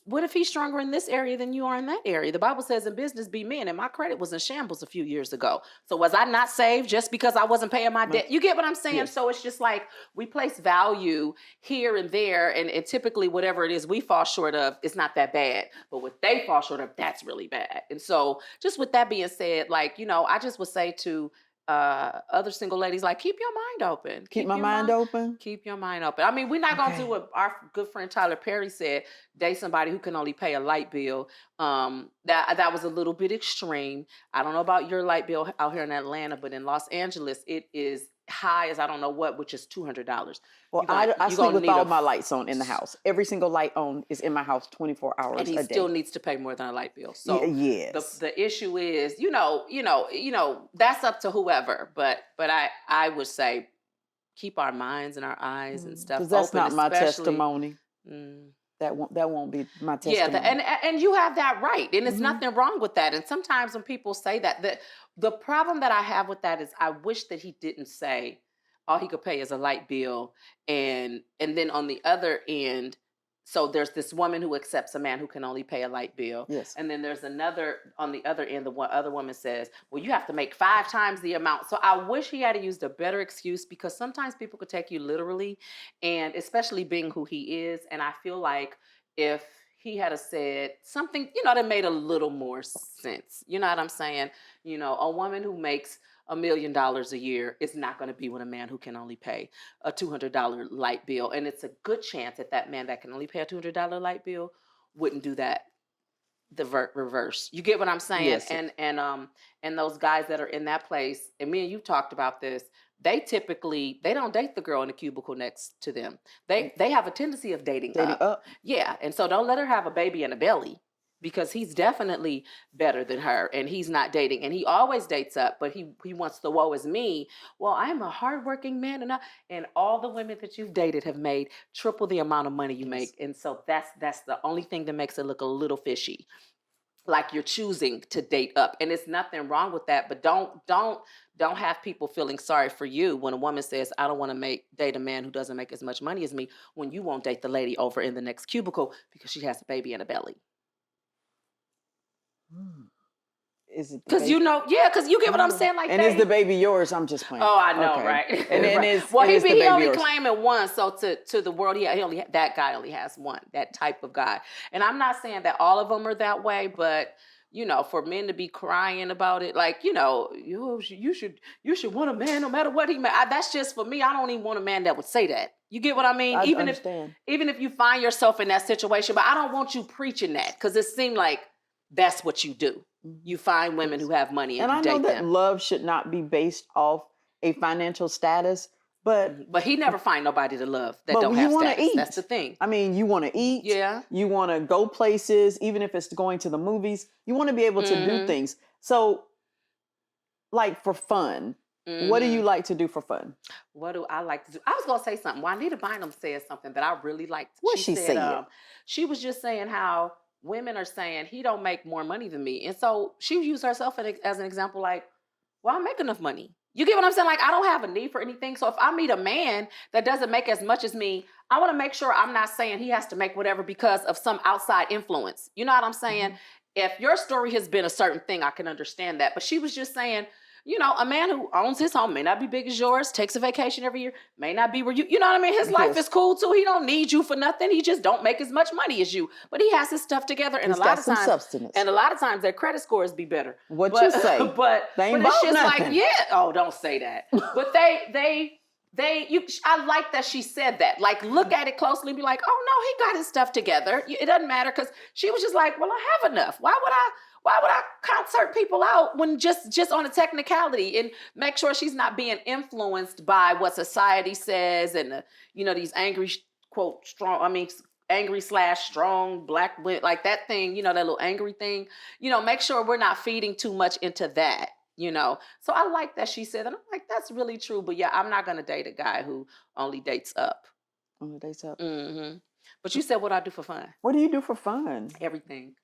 what if he's stronger in this area than you are in that area? The Bible says in business be men, and my credit was in shambles a few years ago. So was I not saved just because I wasn't paying my debt? You get what I'm saying? Yes. So it's just like we place value here and there, and typically whatever it is we fall short of, it's not that bad. But what they fall short of, that's really bad. And so just with that being said, I just would say to other single ladies, like, keep your mind open. Keep my mind open. Keep your mind open. I mean, we're not gonna do what our good friend Tyler Perry said, date somebody who can only pay a light bill. That was a little bit extreme. I don't know about your light bill out here in Atlanta, but in Los Angeles, it is high as I don't know what, which is $200. Well, I sleep with all my lights on in the house. Every single light on is in my house 24 hours a day. And he still needs to pay more than a light bill. So yes. The issue is, that's up to whoever. But I would say keep our minds and our eyes and stuff open. Because that's not my testimony. That won't be my testimony. Yeah, and you have that right, and there's nothing wrong with that. And sometimes when people say that, the problem that I have with that is I wish that he didn't say all he could pay is a light bill, and then on the other end, so there's this woman who accepts a man who can only pay a light bill. Yes. And then there's another, on the other end, other woman says, well, you have to make 5 times the amount. So I wish he had used a better excuse, because sometimes people could take you literally, and especially being who he is. And I feel like if he had said something, that made a little more sense. You know what I'm saying? A woman who makes $1 million a year is not going to be with a man who can only pay a $200 light bill. And it's a good chance that man that can only pay a $200 light bill wouldn't do that the reverse. You get what I'm saying? Yes. And those guys that are in that place, and me and you talked about this, they don't date the girl in the cubicle next to them. They have a tendency of dating up. Yeah. And so don't let her have a baby and a belly, because he's definitely better than her, and he's not dating, and he always dates up, but he wants the woe is me. Well, I'm a hardworking man, and all the women that you've dated have made triple the amount of money you make, and so that's the only thing that makes it look a little fishy, like you're choosing to date up, and it's nothing wrong with that. But don't have people feeling sorry for you when a woman says, I don't want to date a man who doesn't make as much money as me, when you won't date the lady over in the next cubicle because she has a baby and a belly. Is it because because you get what I'm saying, like, and is the baby yours? I'm just playing. Oh, I know, right? And then he only claiming one, so to the world, that guy only has one, that type of guy. And I'm not saying that all of them are that way, but for men to be crying about it, like, you should want a man no matter what he made. That's just, for me, I don't even want a man that would say that. You get what I mean? Even if you find yourself in that situation, but I don't want you preaching that, because it seemed like that's what you do. You find women who have money and you date them. And I know that love should not be based off a financial status, but he never find nobody to love that don't have status. Eat. That's the thing. I mean, you want to eat. Yeah. You want to go places, even if it's going to the movies. You want to be able to do things. So, like, for fun, what do you like to do for fun? What do I like to do? I was gonna say something. Juanita Bynum said something that I really liked. What she said? She was just saying how women are saying he don't make more money than me. And so she used herself as an example, like, well, I make enough money. You get what I'm saying? Like, I don't have a need for anything. So if I meet a man that doesn't make as much as me, I want to make sure I'm not saying he has to make whatever because of some outside influence. You know what I'm saying? Mhm. If your story has been a certain thing, I can understand that. But she was just saying, you know, a man who owns his home may not be big as yours, takes a vacation every year, may not be where you know what I mean? His life Yes. is cool too. He don't need you for nothing. He just don't make as much money as you. But he has his stuff together. And He's got some substance. a lot of times their credit scores be better. What But you say? but They ain't but it's about just like, nothing. yeah, oh, don't say that. But I like that she said that. Like, look at it closely and be like, oh no, he got his stuff together. It doesn't matter, because she was just like, well, I have enough. Why would I count certain people out when just on a technicality, and make sure she's not being influenced by what society says and these angry quote strong. I mean, angry/strong black women, like that thing. That little angry thing. Make sure we're not feeding too much into that. So I like that she said that. I'm like, that's really true. But yeah, I'm not gonna date a guy who only dates up. Only dates up. Mm-hmm. But you said, what I do for fun? What do you do for fun? Everything.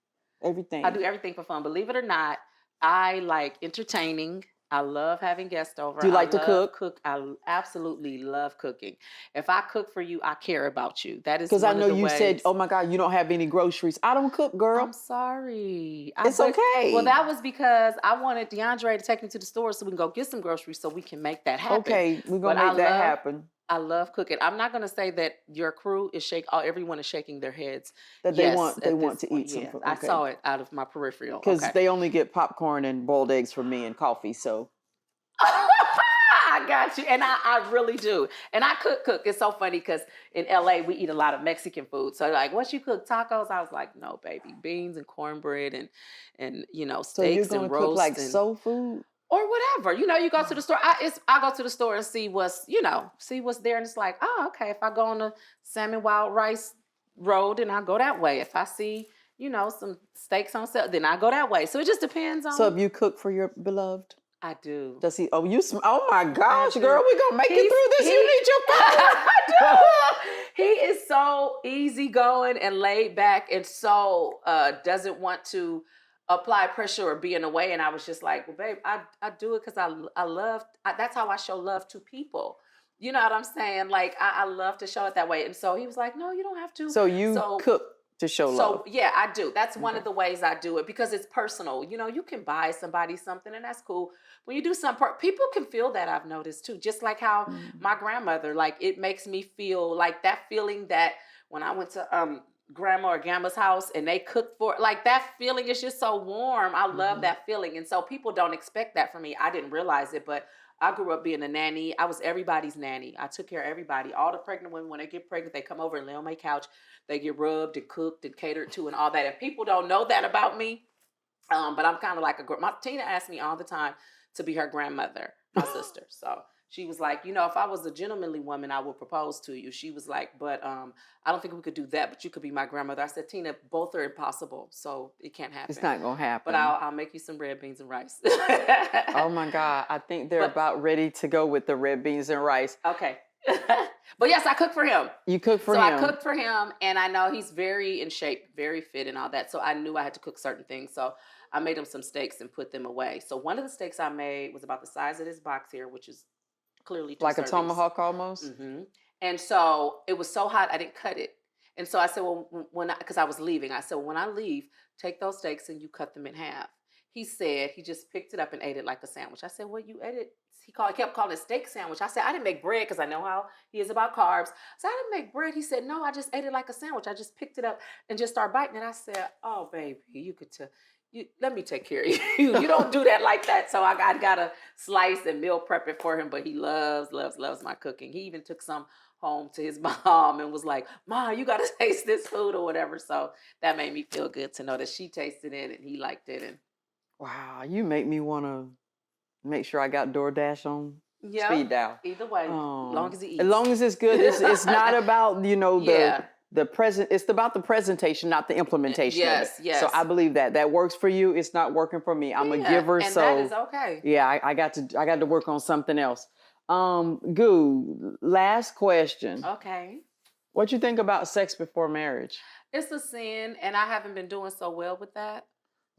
Everything. I do everything for fun. Believe it or not, I like entertaining. I love having guests over. Do you like to cook? I absolutely love cooking. If I cook for you, I care about you. That is because I know you ways. said, "Oh my God, you don't have any groceries." I don't cook, girl. I'm sorry. It's okay. Well, that was because I wanted DeAndre to take me to the store so we can go get some groceries so we can make that happen. Okay, we're gonna make that happen. I love cooking. I'm not gonna say that your crew is everyone is shaking their heads. That they want to eat some food. I saw it out of my peripheral. Because they only get popcorn and boiled eggs from me and coffee, so. I got you. And I really do. And I cook. It's so funny because in LA, we eat a lot of Mexican food. So like, what you cook? Tacos? I was like, no, baby. Beans and cornbread and steaks so you're gonna and cook roast. Like soul food? Or whatever. You go to the store. I go to the store and see what's there. And it's like, oh, okay. If I go on the salmon wild rice road, and I go that way. If I see, some steaks on sale, then I go that way. So it just depends on. So if you cook for your beloved? I do. Does he? Oh, oh my gosh, girl, we gonna make it through this. You need your I do. He is so easygoing and laid back, and so doesn't want to apply pressure or be in a way. And I was just like, well, babe, I do it because I love. That's how I show love to people. You know what I'm saying? Like I love to show it that way. And so he was like, no, you don't have to. So you cook to show love. So yeah, I do. That's one of the ways I do it, because it's personal. You can buy somebody something and that's cool. When you do people can feel that, I've noticed too. Just like how my grandmother, like it makes me feel like that feeling that when I went to grandma or grandma's house and they cooked for, like that feeling is just so warm. I love that feeling. And so people don't expect that from me. I didn't realize it, but I grew up being a nanny. I was everybody's nanny. I took care of everybody. All the pregnant women, when they get pregnant, they come over and lay on my couch. They get rubbed and cooked and catered to and all that. And people don't know that about me. But I'm kind of like Tina asked me all the time to be her grandmother, my sister. So she was like, if I was a gentlemanly woman, I would propose to you. She was like, but I don't think we could do that, but you could be my grandmother. I said, Tina, both are impossible, so it can't happen. It's not going to happen. But I'll make you some red beans and rice. Oh my God. I think they're about ready to go with the red beans and rice. Okay. But yes, I cook for him. You cook for him. So I cooked for him, and I know he's very in shape, very fit and all that. So I knew I had to cook certain things. So I made him some steaks and put them away. So one of the steaks I made was about the size of this box here, which is clearly 2 like servings. A tomahawk almost. Mm-hmm. And so it was so hot I didn't cut it. And so I said, well, because I was leaving, I said, well, when I leave, take those steaks and you cut them in half. He said he just picked it up and ate it like a sandwich. I said, well, you ate it. He kept calling it steak sandwich. I said, I didn't make bread, because I know how he is about carbs. So I didn't make bread. He said, no, I just ate it like a sandwich. I just picked it up and just started biting it. I said, oh, baby, you could tell. Let me take care of you. You don't do that like that. So I got to slice and meal prep it for him. But he loves my cooking. He even took some home to his mom and was like, Mom, you got to taste this food or whatever. So that made me feel good to know that she tasted it and he liked it. And wow, you make me want to make sure I got DoorDash on speed dial. Either way, as long as he eats. As long as it's good. It's not about, the present. It's about the presentation, not the implementation. Yes. So I believe that works for you. It's not working for me. I'm a giver, and so that is okay. Yeah, I got to work on something else. Goo, last question. Okay. What you think about sex before marriage? It's a sin, and I haven't been doing so well with that.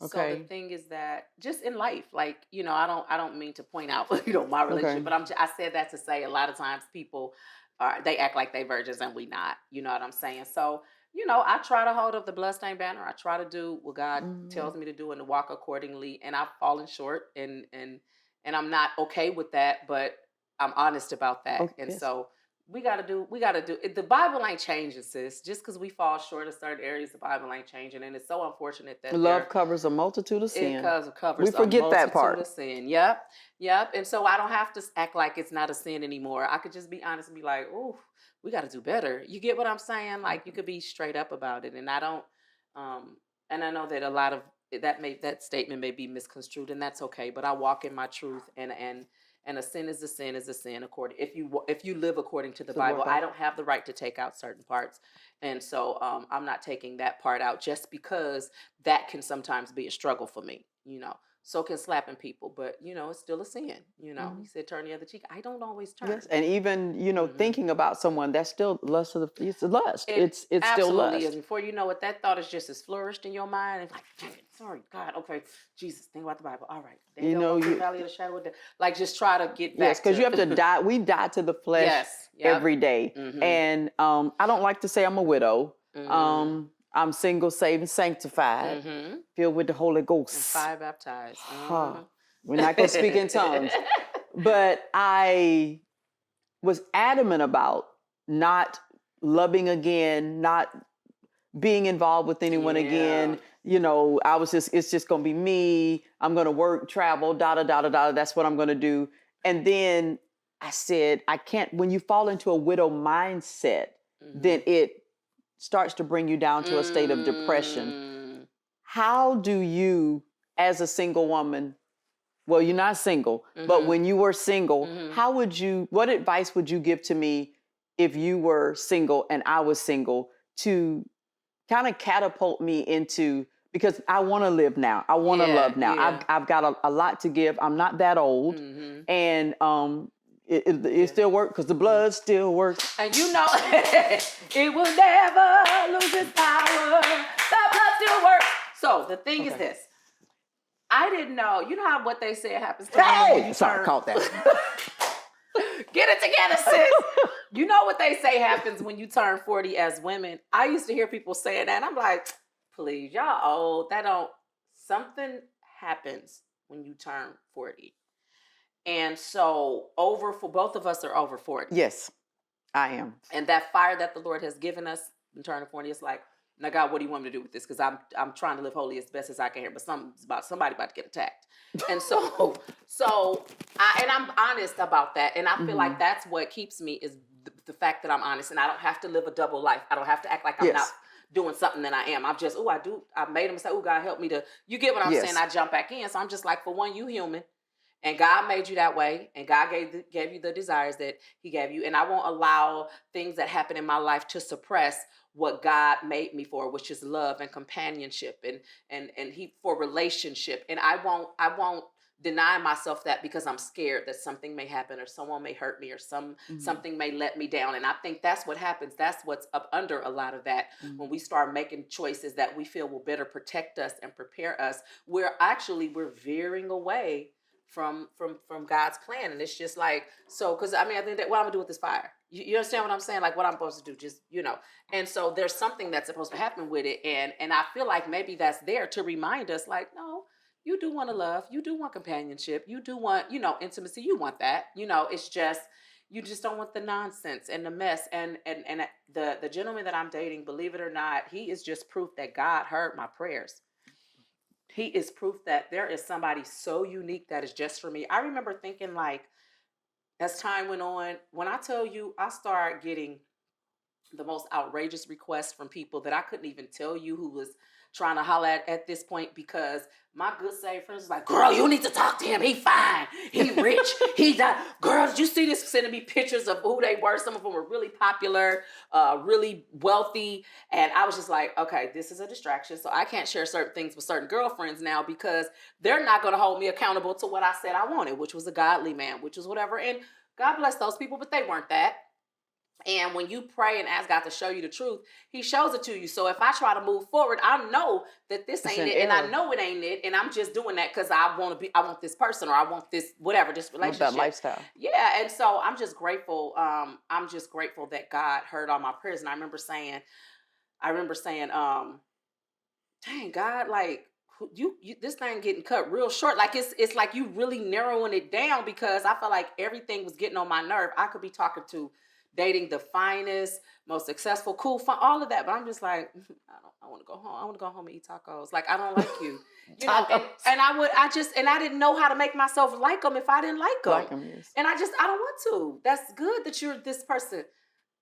So the Okay. thing is that just in life, like, I don't mean to point out, my Okay. relationship, but I said that to say a lot of times people they act like they virgins and we not, you know what I'm saying? So, I try to hold up the bloodstained banner. I try to do what God Mm. tells me to do and to walk accordingly. And I've fallen short and I'm not okay with that, but I'm honest about that. Okay. And Yes. so we gotta do it. The Bible ain't changing, sis. Just because we fall short of certain areas, the Bible ain't changing. And it's so unfortunate that Love covers a multitude of it sin. We covers a forget that multitude part. of sin. Yep. Yep. And so I don't have to act like it's not a sin anymore. I could just be honest and be like, oh, we gotta do better. You get what I'm saying? Like you Okay. could be straight up about it. And I don't and I know that a lot of that statement may be misconstrued, and that's okay. But I walk in my truth, and a sin is a sin is a sin according if you live according to the To the word Bible. of I God. don't have the right to take out certain parts, and so I'm not taking that part out just because that can sometimes be a struggle for me. So can slapping people, but it's still a sin. He Mhm. said turn the other cheek. I don't always Yes, turn. and even Hmm. thinking about someone, that's still lust of the. It's lust. It It's still absolutely is. lust. Before you know it, that thought is just as flourished in your mind. It's like, dang it, sorry, God, okay, Jesus, think about the Bible. All right, there you You go, know go to the you. valley of the shadow of death. Like, just try to get Yes, back because you to. have to die. We die to the flesh Yes, yep. every day, Mm-hmm. and I don't like to say I'm a widow. Mm-hmm. I'm single, saved, and sanctified, Mm-hmm. filled with the Holy And Ghost. fire baptized. Huh. Mm-hmm. We're not gonna speak in tongues, but I was adamant about not loving again, not being involved with anyone Yeah. again. I was it's just gonna be me. I'm gonna work, travel, da da da da da. That's what I'm gonna do. And then I said, I can't. When you fall into a widow mindset, Mm-hmm. then it starts to bring you down to a state of depression. Mm. How do you, as a single woman, well, you're not single, but Mm-hmm. when you were single, Mm-hmm. what advice would you give to me if you were single and I was single to kind of catapult me into, because I want to live now. I want to Yeah. love now. I've Yeah. I've got a lot to give. I'm not that old, Mm-hmm. and it Yeah. still works because the Mm. blood still works. And it will never lose its power. The blood still works. So the thing is Okay. this. I didn't know. You know how what they say happens to women when Hey, you sorry, turn. caught that. Get it together, sis. You know what they say happens when you turn 40 as women. I used to hear people saying that. And I'm like, please, y'all old. That don't. Something happens when you turn 40. And so for both of us are over 40. Yes, I am. And that fire that the Lord has given us in turning 40, it's like, now God, what do you want me to do with this? Because I'm trying to live holy as best as I can here, but somebody about to get attacked. And I'm honest about that. And I feel Hmm. like that's what keeps me is the fact that I'm honest and I don't have to live a double life. I don't have to act like I'm not Yes, doing something that I am. I'm just, I made a mistake. Oh, God help me you get what I'm saying? yes. I jump back in. So I'm just like, for one, you human. And God made you that way, and God gave you the desires that He gave you. And I won't allow things that happen in my life to suppress what God made me for, which is love and companionship and He for relationship. And I won't deny myself that because I'm scared that something may happen or someone may hurt me or Hmm. something may let me down. And I think that's what happens. That's what's up under a lot of that when Hmm. we start making choices that we feel will better protect us and prepare us. We're veering away from God's plan. And it's just like, so because I mean I think that what I'm gonna do with this fire. You understand what I'm saying? Like what I'm supposed to do, just and so there's something that's supposed to happen with it. And I feel like maybe that's there to remind us, like, no, you do want to love, you do want companionship, you do want, intimacy, you want that. It's just you just don't want the nonsense and the mess. And the gentleman that I'm dating, believe it or not, he is just proof that God heard my prayers. He is proof that there is somebody so unique that is just for me. I remember thinking, like, as time went on, when I tell you, I started getting the most outrageous requests from people that I couldn't even tell you who was trying to holler at this point, because my good saved friends was like, girl, you need to talk to him. He fine. He rich. He done. Girl, did you see this? Sending me pictures of who they were. Some of them were really popular, really wealthy. And I was just like, okay, this is a distraction. So I can't share certain things with certain girlfriends now because they're not going to hold me accountable to what I said I wanted, which was a godly man, which was whatever. And God bless those people, but they weren't that. And when you pray and ask God to show you the truth, he shows it to you. So if I try to move forward, I know that this It's ain't an it. And I error. know it ain't it. And I'm just doing that because I want this person, or I want this, whatever, this With that relationship. lifestyle. Yeah. And so I'm just grateful. I'm just grateful that God heard all my prayers. And I remember saying, dang God, like you this thing getting cut real short. Like it's like you really narrowing it down, because I felt like everything was getting on my nerve. I could be talking to, dating the finest, most successful, cool, fun, all of that, but I'm just like, I want to go home. I want to go home and eat tacos. Like I don't like you, you know. And Tacos. I didn't know how to make myself like them if I didn't like them. Like 'em, yes. And I don't want to. That's good that you're this person.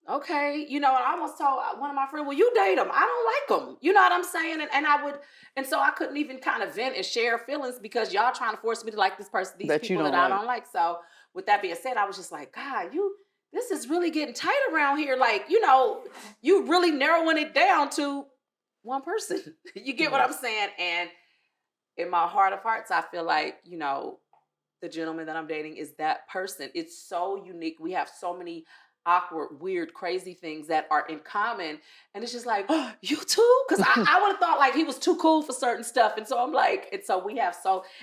Okay, you know, I almost told one of my friends, well, you date them. I don't like them. You know what I'm saying? And so I couldn't even kind of vent and share feelings, because y'all trying to force me to like this person, these That you people don't that I like. don't like. So with that being said, I was just like, God, this is really getting tight around here. Like, you know, you really narrowing it down to one person. You get what I'm saying? And in my heart of hearts, I feel like, you know, the gentleman that I'm dating is that person. It's so unique. We have so many awkward, weird, crazy things that are in common. And it's just like, oh, you too? Because I would have thought like he was too cool for certain stuff. And so I'm like, and so we have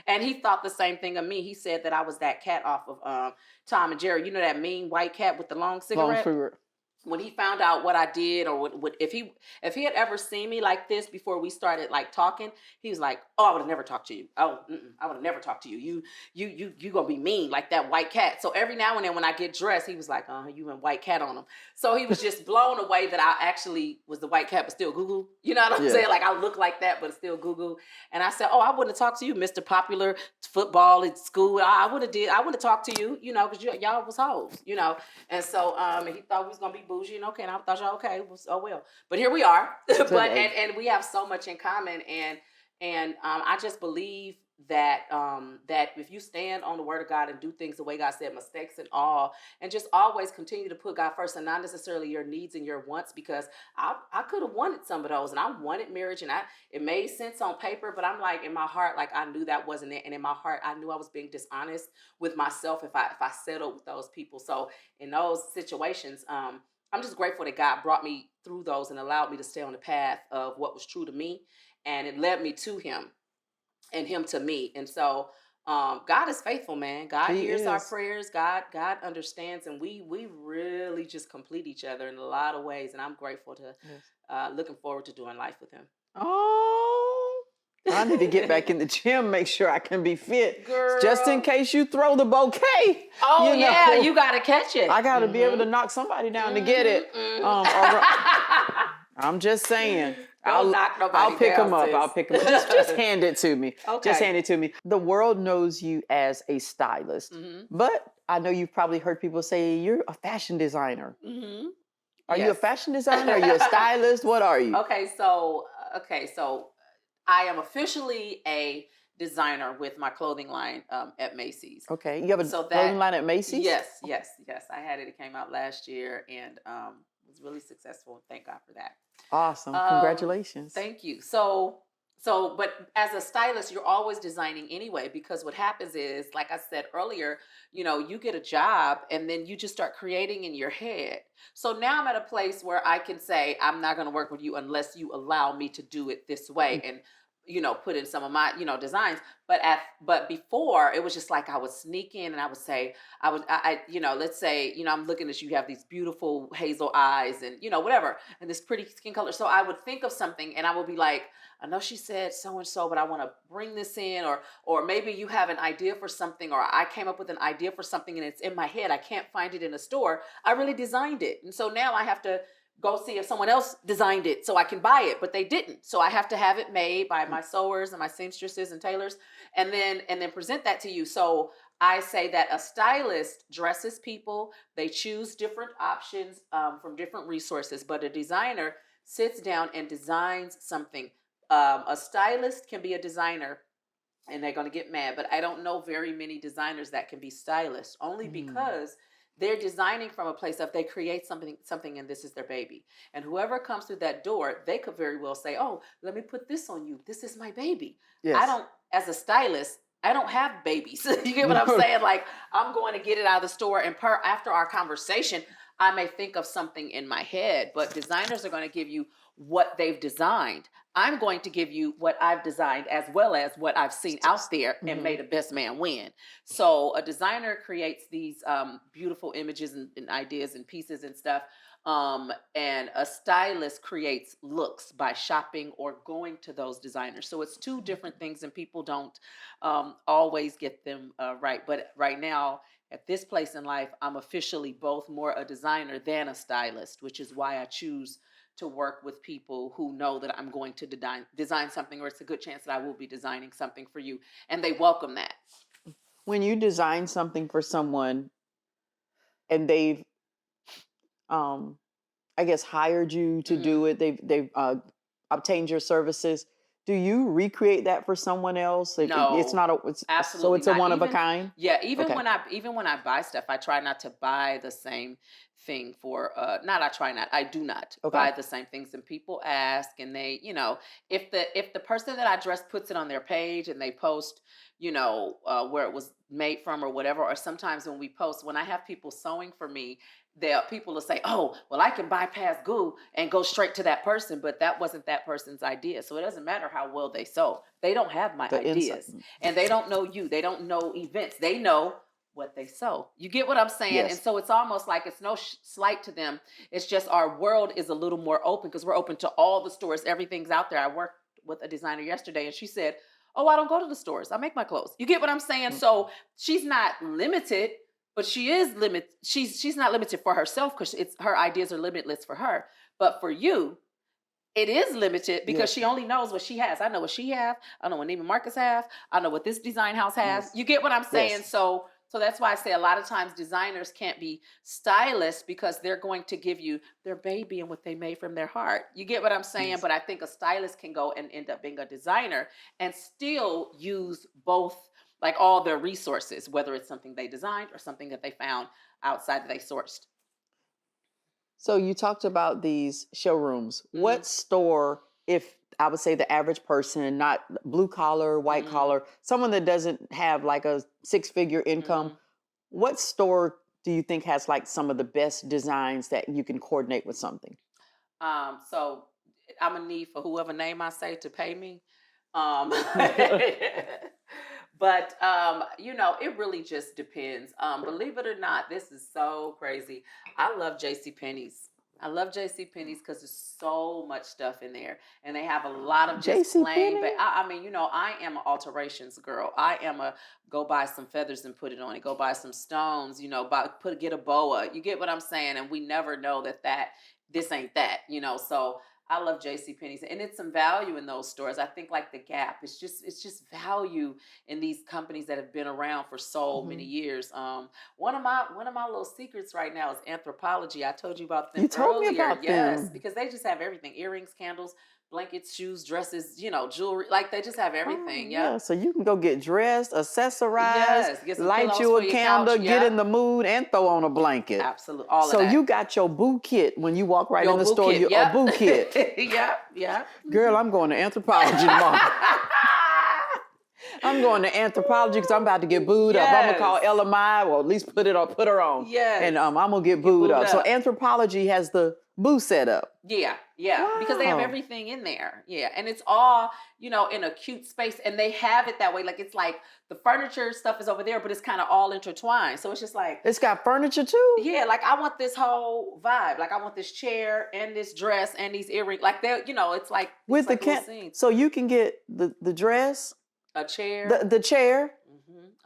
and he thought the same thing of me. He said that I was that cat off of Tom and Jerry. You know that mean white cat with the long Long cigarette? cigarette. When he found out what I did, or what if he had ever seen me like this before we started like talking, he was like, "Oh, I would have never talked to you. Oh, I would have never talked to you. You gonna be mean like that white cat." So every now and then when I get dressed, he was like, you went white cat on him." So he was just blown away that I actually was the white cat, but still GooGoo. You know what I'm saying? Like I look like that, but it's still GooGoo. And I said, "Oh, I wouldn't have talked to you, Mr. Popular Football at school. I would have talked to you, you know, because y'all was hoes, you know." And so he thought we was gonna be bougie and okay, and I thought y'all okay, oh well. But here we are. But and we have so much in common, and I just believe that that if you stand on the word of God and do things the way God said, mistakes and all, and just always continue to put God first and not necessarily your needs and your wants, because I could have wanted some of those, and I wanted marriage, and it made sense on paper, but I'm like in my heart, like I knew that wasn't it, and in my heart I knew I was being dishonest with myself if I settled with those people. So in those situations, I'm just grateful that God brought me through those and allowed me to stay on the path of what was true to me, and it led me to Him and Him to me. And so God is faithful, man. God hears our prayers. God understands, and we really just complete each other in a lot of ways. And I'm grateful to looking forward to doing life with Him. Oh, I need to get back in the gym, make sure I can be fit. Girl. Just in case you throw the bouquet. Oh, you know, yeah, you got to catch it. I got to be able to knock somebody down to get it. I'm just saying. I'll pick them up. I'll pick them up. Just hand it to me. Okay. Just hand it to me. The world knows you as a stylist, but I know you've probably heard people say you're a fashion designer. Are you a fashion designer? Are you a stylist? What are you? Okay, so I am officially a designer with my clothing line at Macy's. Okay, you have a clothing line at Macy's? Yes. I had it. It came out last year and was really successful. Thank God for that. Awesome. Congratulations. Thank you. But as a stylist, you're always designing anyway, because what happens is, like I said earlier, you know, you get a job and then you just start creating in your head. So now I'm at a place where I can say, I'm not going to work with you unless you allow me to do it this way. And you know, put in some of my, you know, designs. But before, it was just like I would sneak in and I would say, you know, let's say, you know, I'm looking at you, you have these beautiful hazel eyes and, you know, whatever, and this pretty skin color. So I would think of something and I would be like, I know she said so-and-so, but I want to bring this in, or maybe you have an idea for something, or I came up with an idea for something and it's in my head. I can't find it in a store. I really designed it. And so now I have to go see if someone else designed it so I can buy it, but they didn't. So I have to have it made by my sewers and my seamstresses and tailors, and then present that to you. So I say that a stylist dresses people. They choose different options from different resources, but a designer sits down and designs something. A stylist can be a designer, and they're going to get mad, but I don't know very many designers that can be stylists, only because they're designing from a place of they create something, and this is their baby. And whoever comes through that door, they could very well say, oh, let me put this on you. This is my baby. Yes. As a stylist, I don't have babies. You get what I'm saying? Like, I'm going to get it out of the store, and after our conversation, I may think of something in my head, but designers are going to give you what they've designed. I'm going to give you what I've designed as well as what I've seen out there and made a best man win. So a designer creates these beautiful images and ideas and pieces and stuff. And a stylist creates looks by shopping or going to those designers. So it's two different things, and people don't always get them right. But right now, at this place in life, I'm officially both more a designer than a stylist, which is why I choose to work with people who know that I'm going to design something, or it's a good chance that I will be designing something for you. And they welcome that. When you design something for someone and they've, I guess, hired you to do it, they've obtained your services, do you recreate that for someone else? No, it's not absolutely so it's a not. one of a Even kind. yeah, even Okay. when I buy stuff, I try not to buy the same thing for not I try not. I do not Okay. buy the same things. And people ask, and they, if the person that I dress puts it on their page and they post, where it was made from or whatever, or sometimes when we post, when I have people sewing for me, people will say, oh, well, I can bypass Goo and go straight to that person, but that wasn't that person's idea. So it doesn't matter how well they sew. They don't have my ideas, and they don't know you. They don't know events. They know what they sew. You get what I'm saying? Yes. And so it's almost like it's no slight to them. It's just our world is a little more open because we're open to all the stores. Everything's out there. I worked with a designer yesterday, and she said, oh, I don't go to the stores. I make my clothes. You get what I'm saying? So she's not limited. But she is limited. She's not limited for herself because her ideas are limitless for her. But for you, it is limited because she only knows what she has. I know what she have. I know what Neiman Marcus have. I know what this design house has. You get what I'm saying? Yes. So that's why I say a lot of times designers can't be stylists because they're going to give you their baby and what they made from their heart. You get what I'm saying? Yes. But I think a stylist can go and end up being a designer and still use both, like all their resources, whether it's something they designed or something that they found outside that they sourced. So you talked about these showrooms. What store, if I would say the average person, not blue collar, white collar, someone that doesn't have like a 6-figure income, what store do you think has like some of the best designs that you can coordinate with something? So I'm gonna need for whoever name I say to pay me. But it really just depends. Believe it or not, this is so crazy. I love JCPenney's. I love JCPenney's because there's so much stuff in there, and they have a lot of just plain. But I mean, I am an alterations girl. I am a go buy some feathers and put it on it. Go buy some stones. Get a boa. You get what I'm saying? And we never know that this ain't that. So I love JCPenney's, and it's some value in those stores. I think like the Gap, it's just value in these companies that have been around for so many years. One of my little secrets right now is Anthropologie. I told you about them. You told earlier. me about yes, them. Because they just have everything: earrings, candles, blankets, shoes, dresses, jewelry. Like they just have everything. Yeah, so you can go get dressed, accessorize, Yes, get some light pillows you for a your candle, couch. get in the mood, and throw on a blanket. Absolutely, all so of that. You got your boo kit when you walk right Your in the boo store. kit, A boo kit. Yeah. Girl, I'm going to Anthropologie tomorrow. I'm going to Anthropologie because I'm about to get booed up. I'm gonna call LMI, or at least put her on. Yes. And I'm gonna get booed up. So Anthropologie has the boo set up. Yeah. Because they have everything in there. Yeah. And it's all, in a cute space. And they have it that way. Like it's like the furniture stuff is over there, but it's kind of all intertwined. So it's just like it's got furniture too? Yeah, like I want this whole vibe. Like I want this chair and this dress and these earrings. Like it's like with it's the like so you can get the dress, a chair, the chair.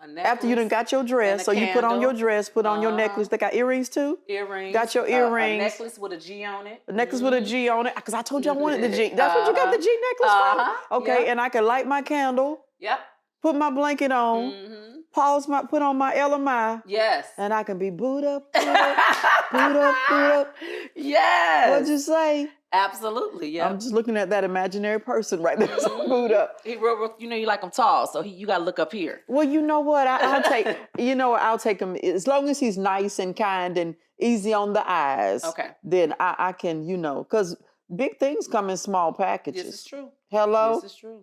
A necklace, after you done got your dress, so you put on your dress, put on your necklace. They got earrings too? Earrings. Got your earrings. A necklace with a G on it. A necklace with a G on it. Because I told you I wanted the G. That's what you got the G necklace from? Okay, and I can light my candle. Yep. Put my blanket on. Put on my LMI. Yes. And I can be booed up, boot up. Yes. What'd you say? Absolutely, yeah. I'm just looking at that imaginary person right there. So boot up. You like him tall, so you got to look up here. Well, you know what? I'll take. I'll take him as long as he's nice and kind and easy on the eyes. Okay. Then I can, because big things come in small packages. This is true. Hello. This is true.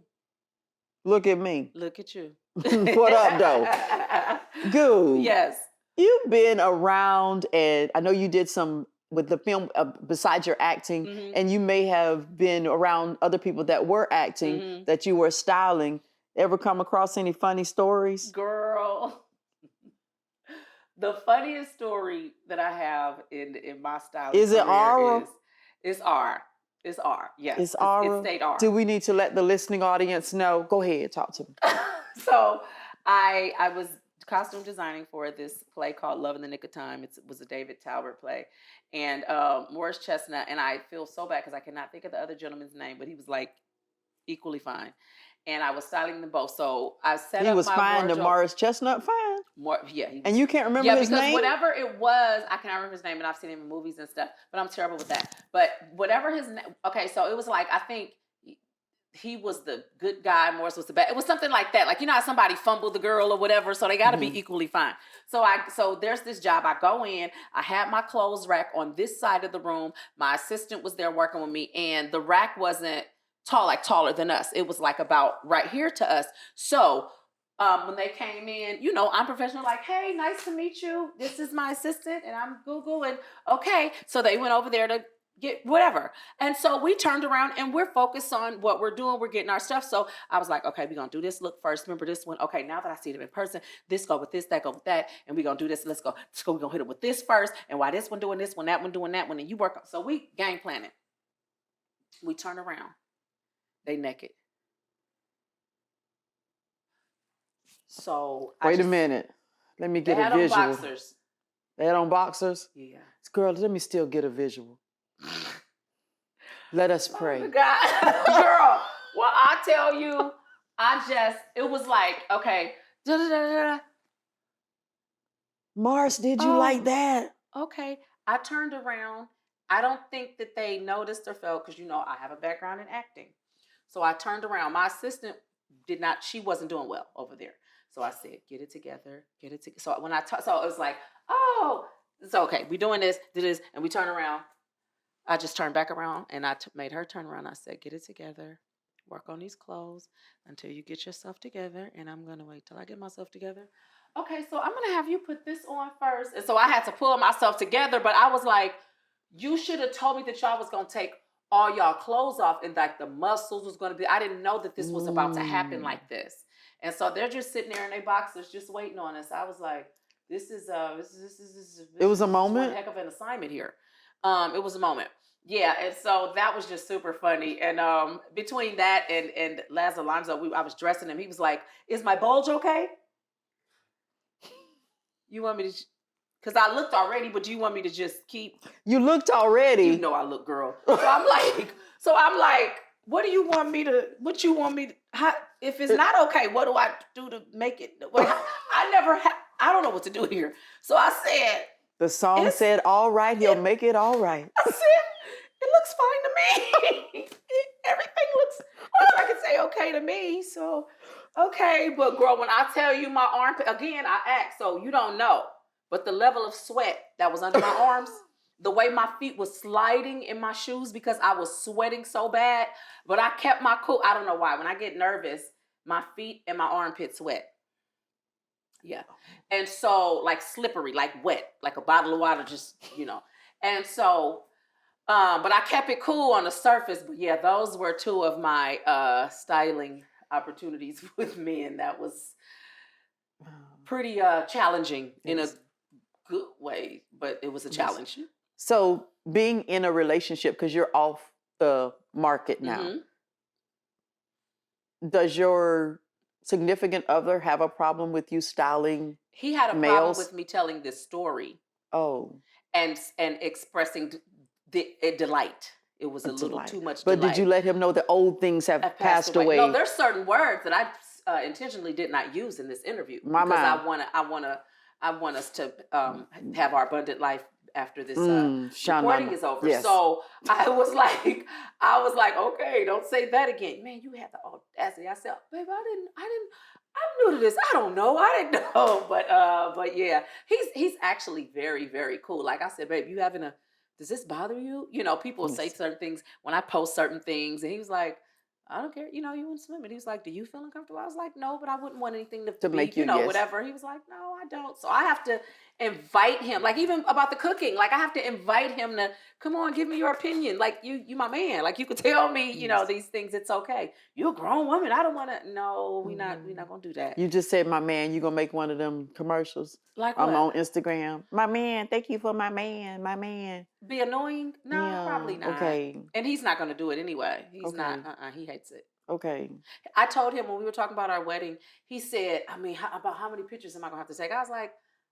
Look at me. Look at you. What up, though? Goo. Yes. You've been around, and I know you did some with the film besides your acting, and you may have been around other people that were acting, that you were styling. Ever come across any funny stories? Girl, the funniest story that I have in my styling Is it career Aura? is R. It's R. Yes, It's Aura. It stayed R. Do we need to let the listening audience know? Go ahead, talk to me. So I was costume designing for this play called Love in the Nick of Time. It was a David Talbert play, and Morris Chestnut, and I feel so bad because I cannot think of the other gentleman's name, but he was like equally fine. And I was styling them both. So I set up my He was fine. wardrobe. The Morris Chestnut fine. Yeah. He was, and you can't remember his name? Yeah, because whatever it was, I cannot remember his name, and I've seen him in movies and stuff, but I'm terrible with that. But whatever his name, okay, so it was like, I think he was the good guy, Morris was the bad. It was something like that. Like, you know how somebody fumbled the girl or whatever, so they got to be equally fine. So there's this job. I go in, I had my clothes rack on this side of the room. My assistant was there working with me, and the rack wasn't taller than us. It was like about right here to us. So when they came in, you know, I'm professional, like, hey, nice to meet you. This is my assistant, and I'm Google, and okay. So they went over there to get whatever. And so we turned around, and we're focused on what we're doing. We're getting our stuff. So I was like, okay, we're going to do this look first. Remember this one? Okay, now that I see them in person, this go with this, that go with that, and we're going to do this. Let's go. We're going to hit it with this first, and why this one doing this one, that one doing that one, and you work. So we game planning. We turn around. They naked. So wait a minute. Let me get a visual. They had on boxers. They had on boxers? Yeah. Girl, let me still get a visual. Let us pray. Oh, God. Girl, well, I tell you, it was like, okay. Mars, did you like that? Okay. I turned around. I don't think that they noticed or felt, because, you know, I have a background in acting. So I turned around. My assistant she wasn't doing well over there. So I said, get it together. So when so it was like, oh, it's okay. We doing this, do this, and we turn around. I just turned back around, and I made her turn around. I said, get it together. Work on these clothes until you get yourself together, and I'm going to wait till I get myself together. Okay, so I'm going to have you put this on first. And so I had to pull myself together, but I was like, you should have told me that y'all was going to take all y'all clothes off, and like the muscles was going to be, I didn't know that this was about to happen like this. And so they're just sitting there in their boxers just waiting on us. I was like, this is it was a moment. One heck of an assignment here. It was a moment. Yeah, and so that was just super funny. And between that and Laz Alonso, I was dressing him. He was like, is my bulge okay? You want me to... Because I looked already, but do you want me to just keep... You looked already. You know I look, girl. So I'm like, what do you want me to... if it's not okay, what do I do to make it... I don't know what to do here. So I said... The song said, all right, he'll make it all right. I said, it looks fine to me. Everything looks I can say okay to me. So, okay. But girl, when I tell you my armpit... Again, I act, so you don't know. But the level of sweat that was under my arms, the way my feet was sliding in my shoes because I was sweating so bad, but I kept my cool. I don't know why. When I get nervous, my feet and my armpit sweat. Yeah. And so like slippery, like wet, like a bottle of water, just, you know. And so, but I kept it cool on the surface. But yeah, those were two of my styling opportunities with men. That was pretty challenging in a good way, but it was a challenge. So being in a relationship, because you're off the market now, does your significant other have a problem with you styling? He had a males? problem with me telling this story. Oh. And expressing delight. It was a little too much But delight. did you let him know that old things have passed away? No, there's certain words that I intentionally did not use in this interview because I want us to have our abundant life after this recording is over. Yes. So I was like, okay, don't say that again. Man, you had the audacity. I said, babe, I'm new to this. I don't know. I didn't know. But yeah, he's actually very, very cool. Like I said, babe, does this bother you? You know, people say certain things when I post certain things, and he was like, I don't care. You know, you want to swim. And he was like, do you feel uncomfortable? I was like, no, but I wouldn't want anything to be, make you, you know, yes. whatever. He was like, no, I don't. So I have to invite him. Like even about the cooking, like I have to invite him to come on, give me your opinion. Like you my man. Like you could tell me, you know, these things. It's okay. You're a grown woman. I don't want to. No, we're not gonna do that. You just said, my man. You gonna make one of them commercials? Like I'm what? on Instagram. My man, thank you for my man. My man. Be annoying? No, Yeah, probably not. okay. And he's not gonna do it anyway. He's Okay. not. He hates it. Okay. I told him when we were talking about our wedding, he said, I mean, about how many pictures am I going to have to take? I was like,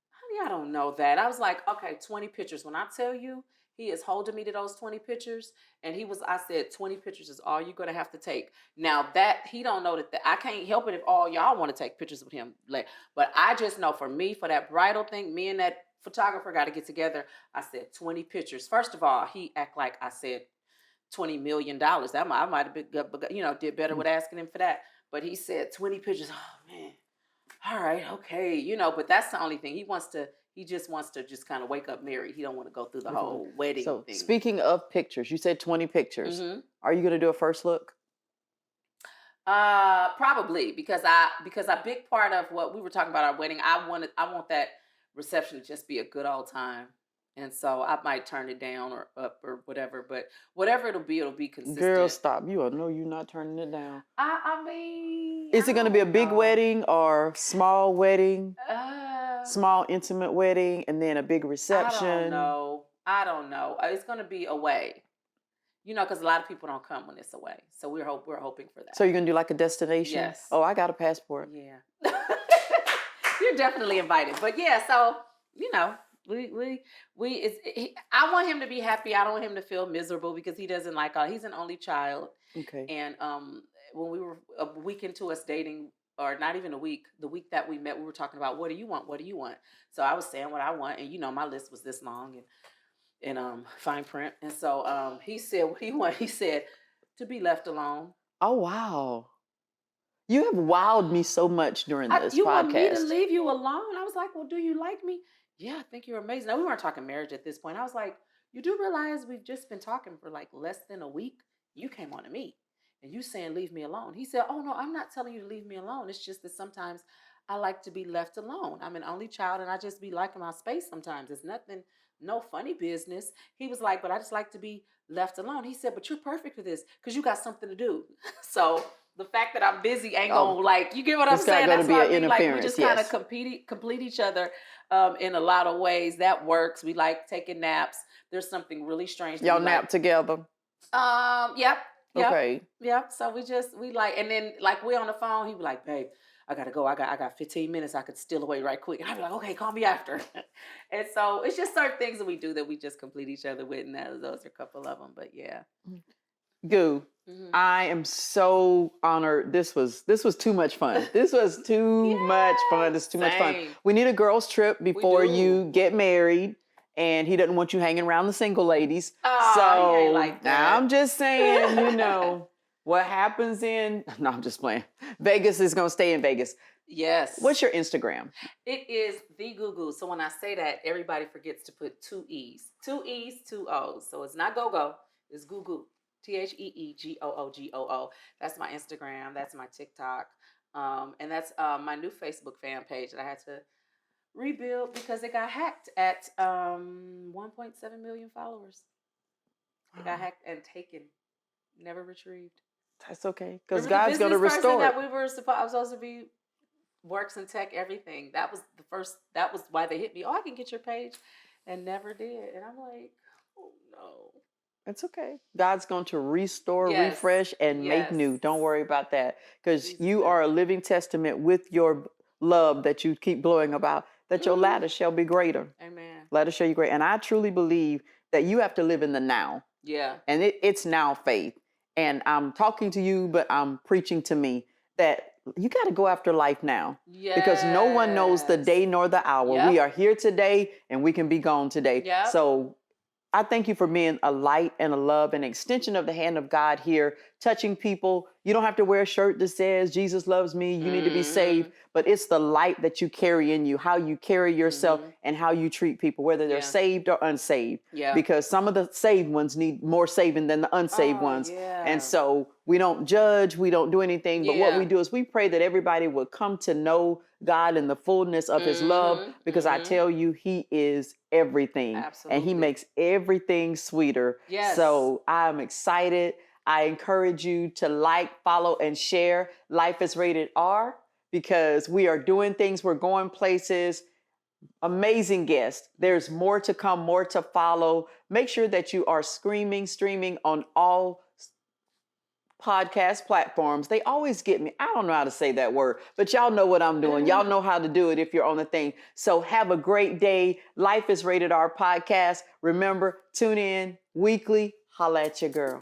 honey, I don't know that. I was like, okay, 20 pictures. When I tell you, he is holding me to those 20 pictures. And I said, 20 pictures is all you're going to have to take. Now that he don't know that I can't help it if all y'all want to take pictures with him. But I just know for me, for that bridal thing, me and that photographer got to get together. I said 20 pictures. First of all, he act like I said $20 million. That I might have been, you know, did better with asking him for that. But he said 20 pictures. Oh man. All right, okay. You know, but that's the only thing. He just wants to just kind of wake up married. He don't want to go through the whole wedding thing. Speaking of pictures, you said 20 pictures. Are you gonna do a first look? Probably because a big part of what we were talking about our wedding, I want that reception to just be a good old time. And so I might turn it down or up or whatever, but whatever it'll be consistent. Girl, stop. You know you're not turning it down. I mean, is it going to be a big wedding or small wedding? Small intimate wedding and then a big reception? I don't know. It's going to be away. You know, because a lot of people don't come when it's away. So we're hoping for that. So you're going to do like a destination? Yes. Oh, I got a passport. Yeah. You're definitely invited. But yeah, so, you know, I want him to be happy. I don't want him to feel miserable because he doesn't like he's an only child. Okay. And when we were a week into us dating, or not even a week, the week that we met, we were talking about, what do you want? What do you want? So I was saying what I want. And, you know, my list was this long and fine print. And so he said, what do you want? He said, to be left alone. Oh, wow. You have wowed me so much during this you podcast. Want me to leave you alone? I was like, well, do you like me? Yeah, I think you're amazing. Now, we weren't talking marriage at this point. I was like, you do realize we've just been talking for like less than a week? You came on to me and you saying, leave me alone. He said, oh, no, I'm not telling you to leave me alone. It's just that sometimes I like to be left alone. I'm an only child and I just be liking my space sometimes. It's nothing, no funny business. He was like, but I just like to be left alone. He said, but you're perfect for this because you got something to do. So the fact that I'm busy ain't gonna like, you get what I'm saying? That's why we like, we just kind of complete each other in a lot of ways. That works. We like taking naps. There's something really strange. Y'all nap together? Yep. Okay. Yep. So we like, and then like we're on the phone. He be like, babe, I gotta go. I got 15 minutes. I could steal away right quick. And I'd be like, okay, call me after. And so it's just certain things that we do that we just complete each other with, and those are a couple of them. But yeah. Goo, I am so honored. This was too much fun. This was too much fun. This is too much fun. We need a girls' trip before you get married. And he doesn't want you hanging around the single ladies. Oh, he ain't like that. I'm just saying, you know, what happens no, I'm just playing. Vegas is going to stay in Vegas. Yes. What's your Instagram? It is the GooGoo. So when I say that, everybody forgets to put 2 E's. 2 E's, 2 O's. So it's not GoGo. It's GooGoo. TheeGoogoo. That's my Instagram. That's my TikTok. And that's my new Facebook fan page that I had to rebuild because it got hacked at 1.7 million followers. It got hacked and taken, never retrieved. That's okay, because God's going to restore it. That I was supposed to be works in tech, everything. That was why they hit me. Oh, I can get your page, and never did. And I'm like, oh no. It's okay. God's going to restore, refresh, and make new. Don't worry about that, because you are a living testament with your love that you keep blowing about, that your ladder shall be greater. Amen. Ladder shall be great. And I truly believe that you have to live in the now. Yeah. And it's now faith. And I'm talking to you, but I'm preaching to me that you got to go after life now. Yes. Because no one knows the day nor the hour. Yep. We are here today and we can be gone today. Yep. So I thank you for being a light and a love, an extension of the hand of God here, touching people. You don't have to wear a shirt that says Jesus loves me, you need to be saved, but it's the light that you carry in you, how you carry yourself and how you treat people, whether they're saved or unsaved. Yeah. Because some of the saved ones need more saving than the unsaved ones. Yeah. And so we don't judge, we don't do anything, but what we do is we pray that everybody would come to know God in the fullness of his love, because I tell you, he is everything. Absolutely. And he makes everything sweeter. Yes. So I'm excited. I encourage you to like, follow, and share Life is Rated R, because we are doing things, we're going places. Amazing guests. There's more to come, more to follow. Make sure that you are streaming on all podcast platforms. They always get me. I don't know how to say that word, but y'all know what I'm doing. Y'all know how to do it if you're on the thing. So have a great day. Life is Rated R podcast. Remember, tune in weekly. Holla at your girl.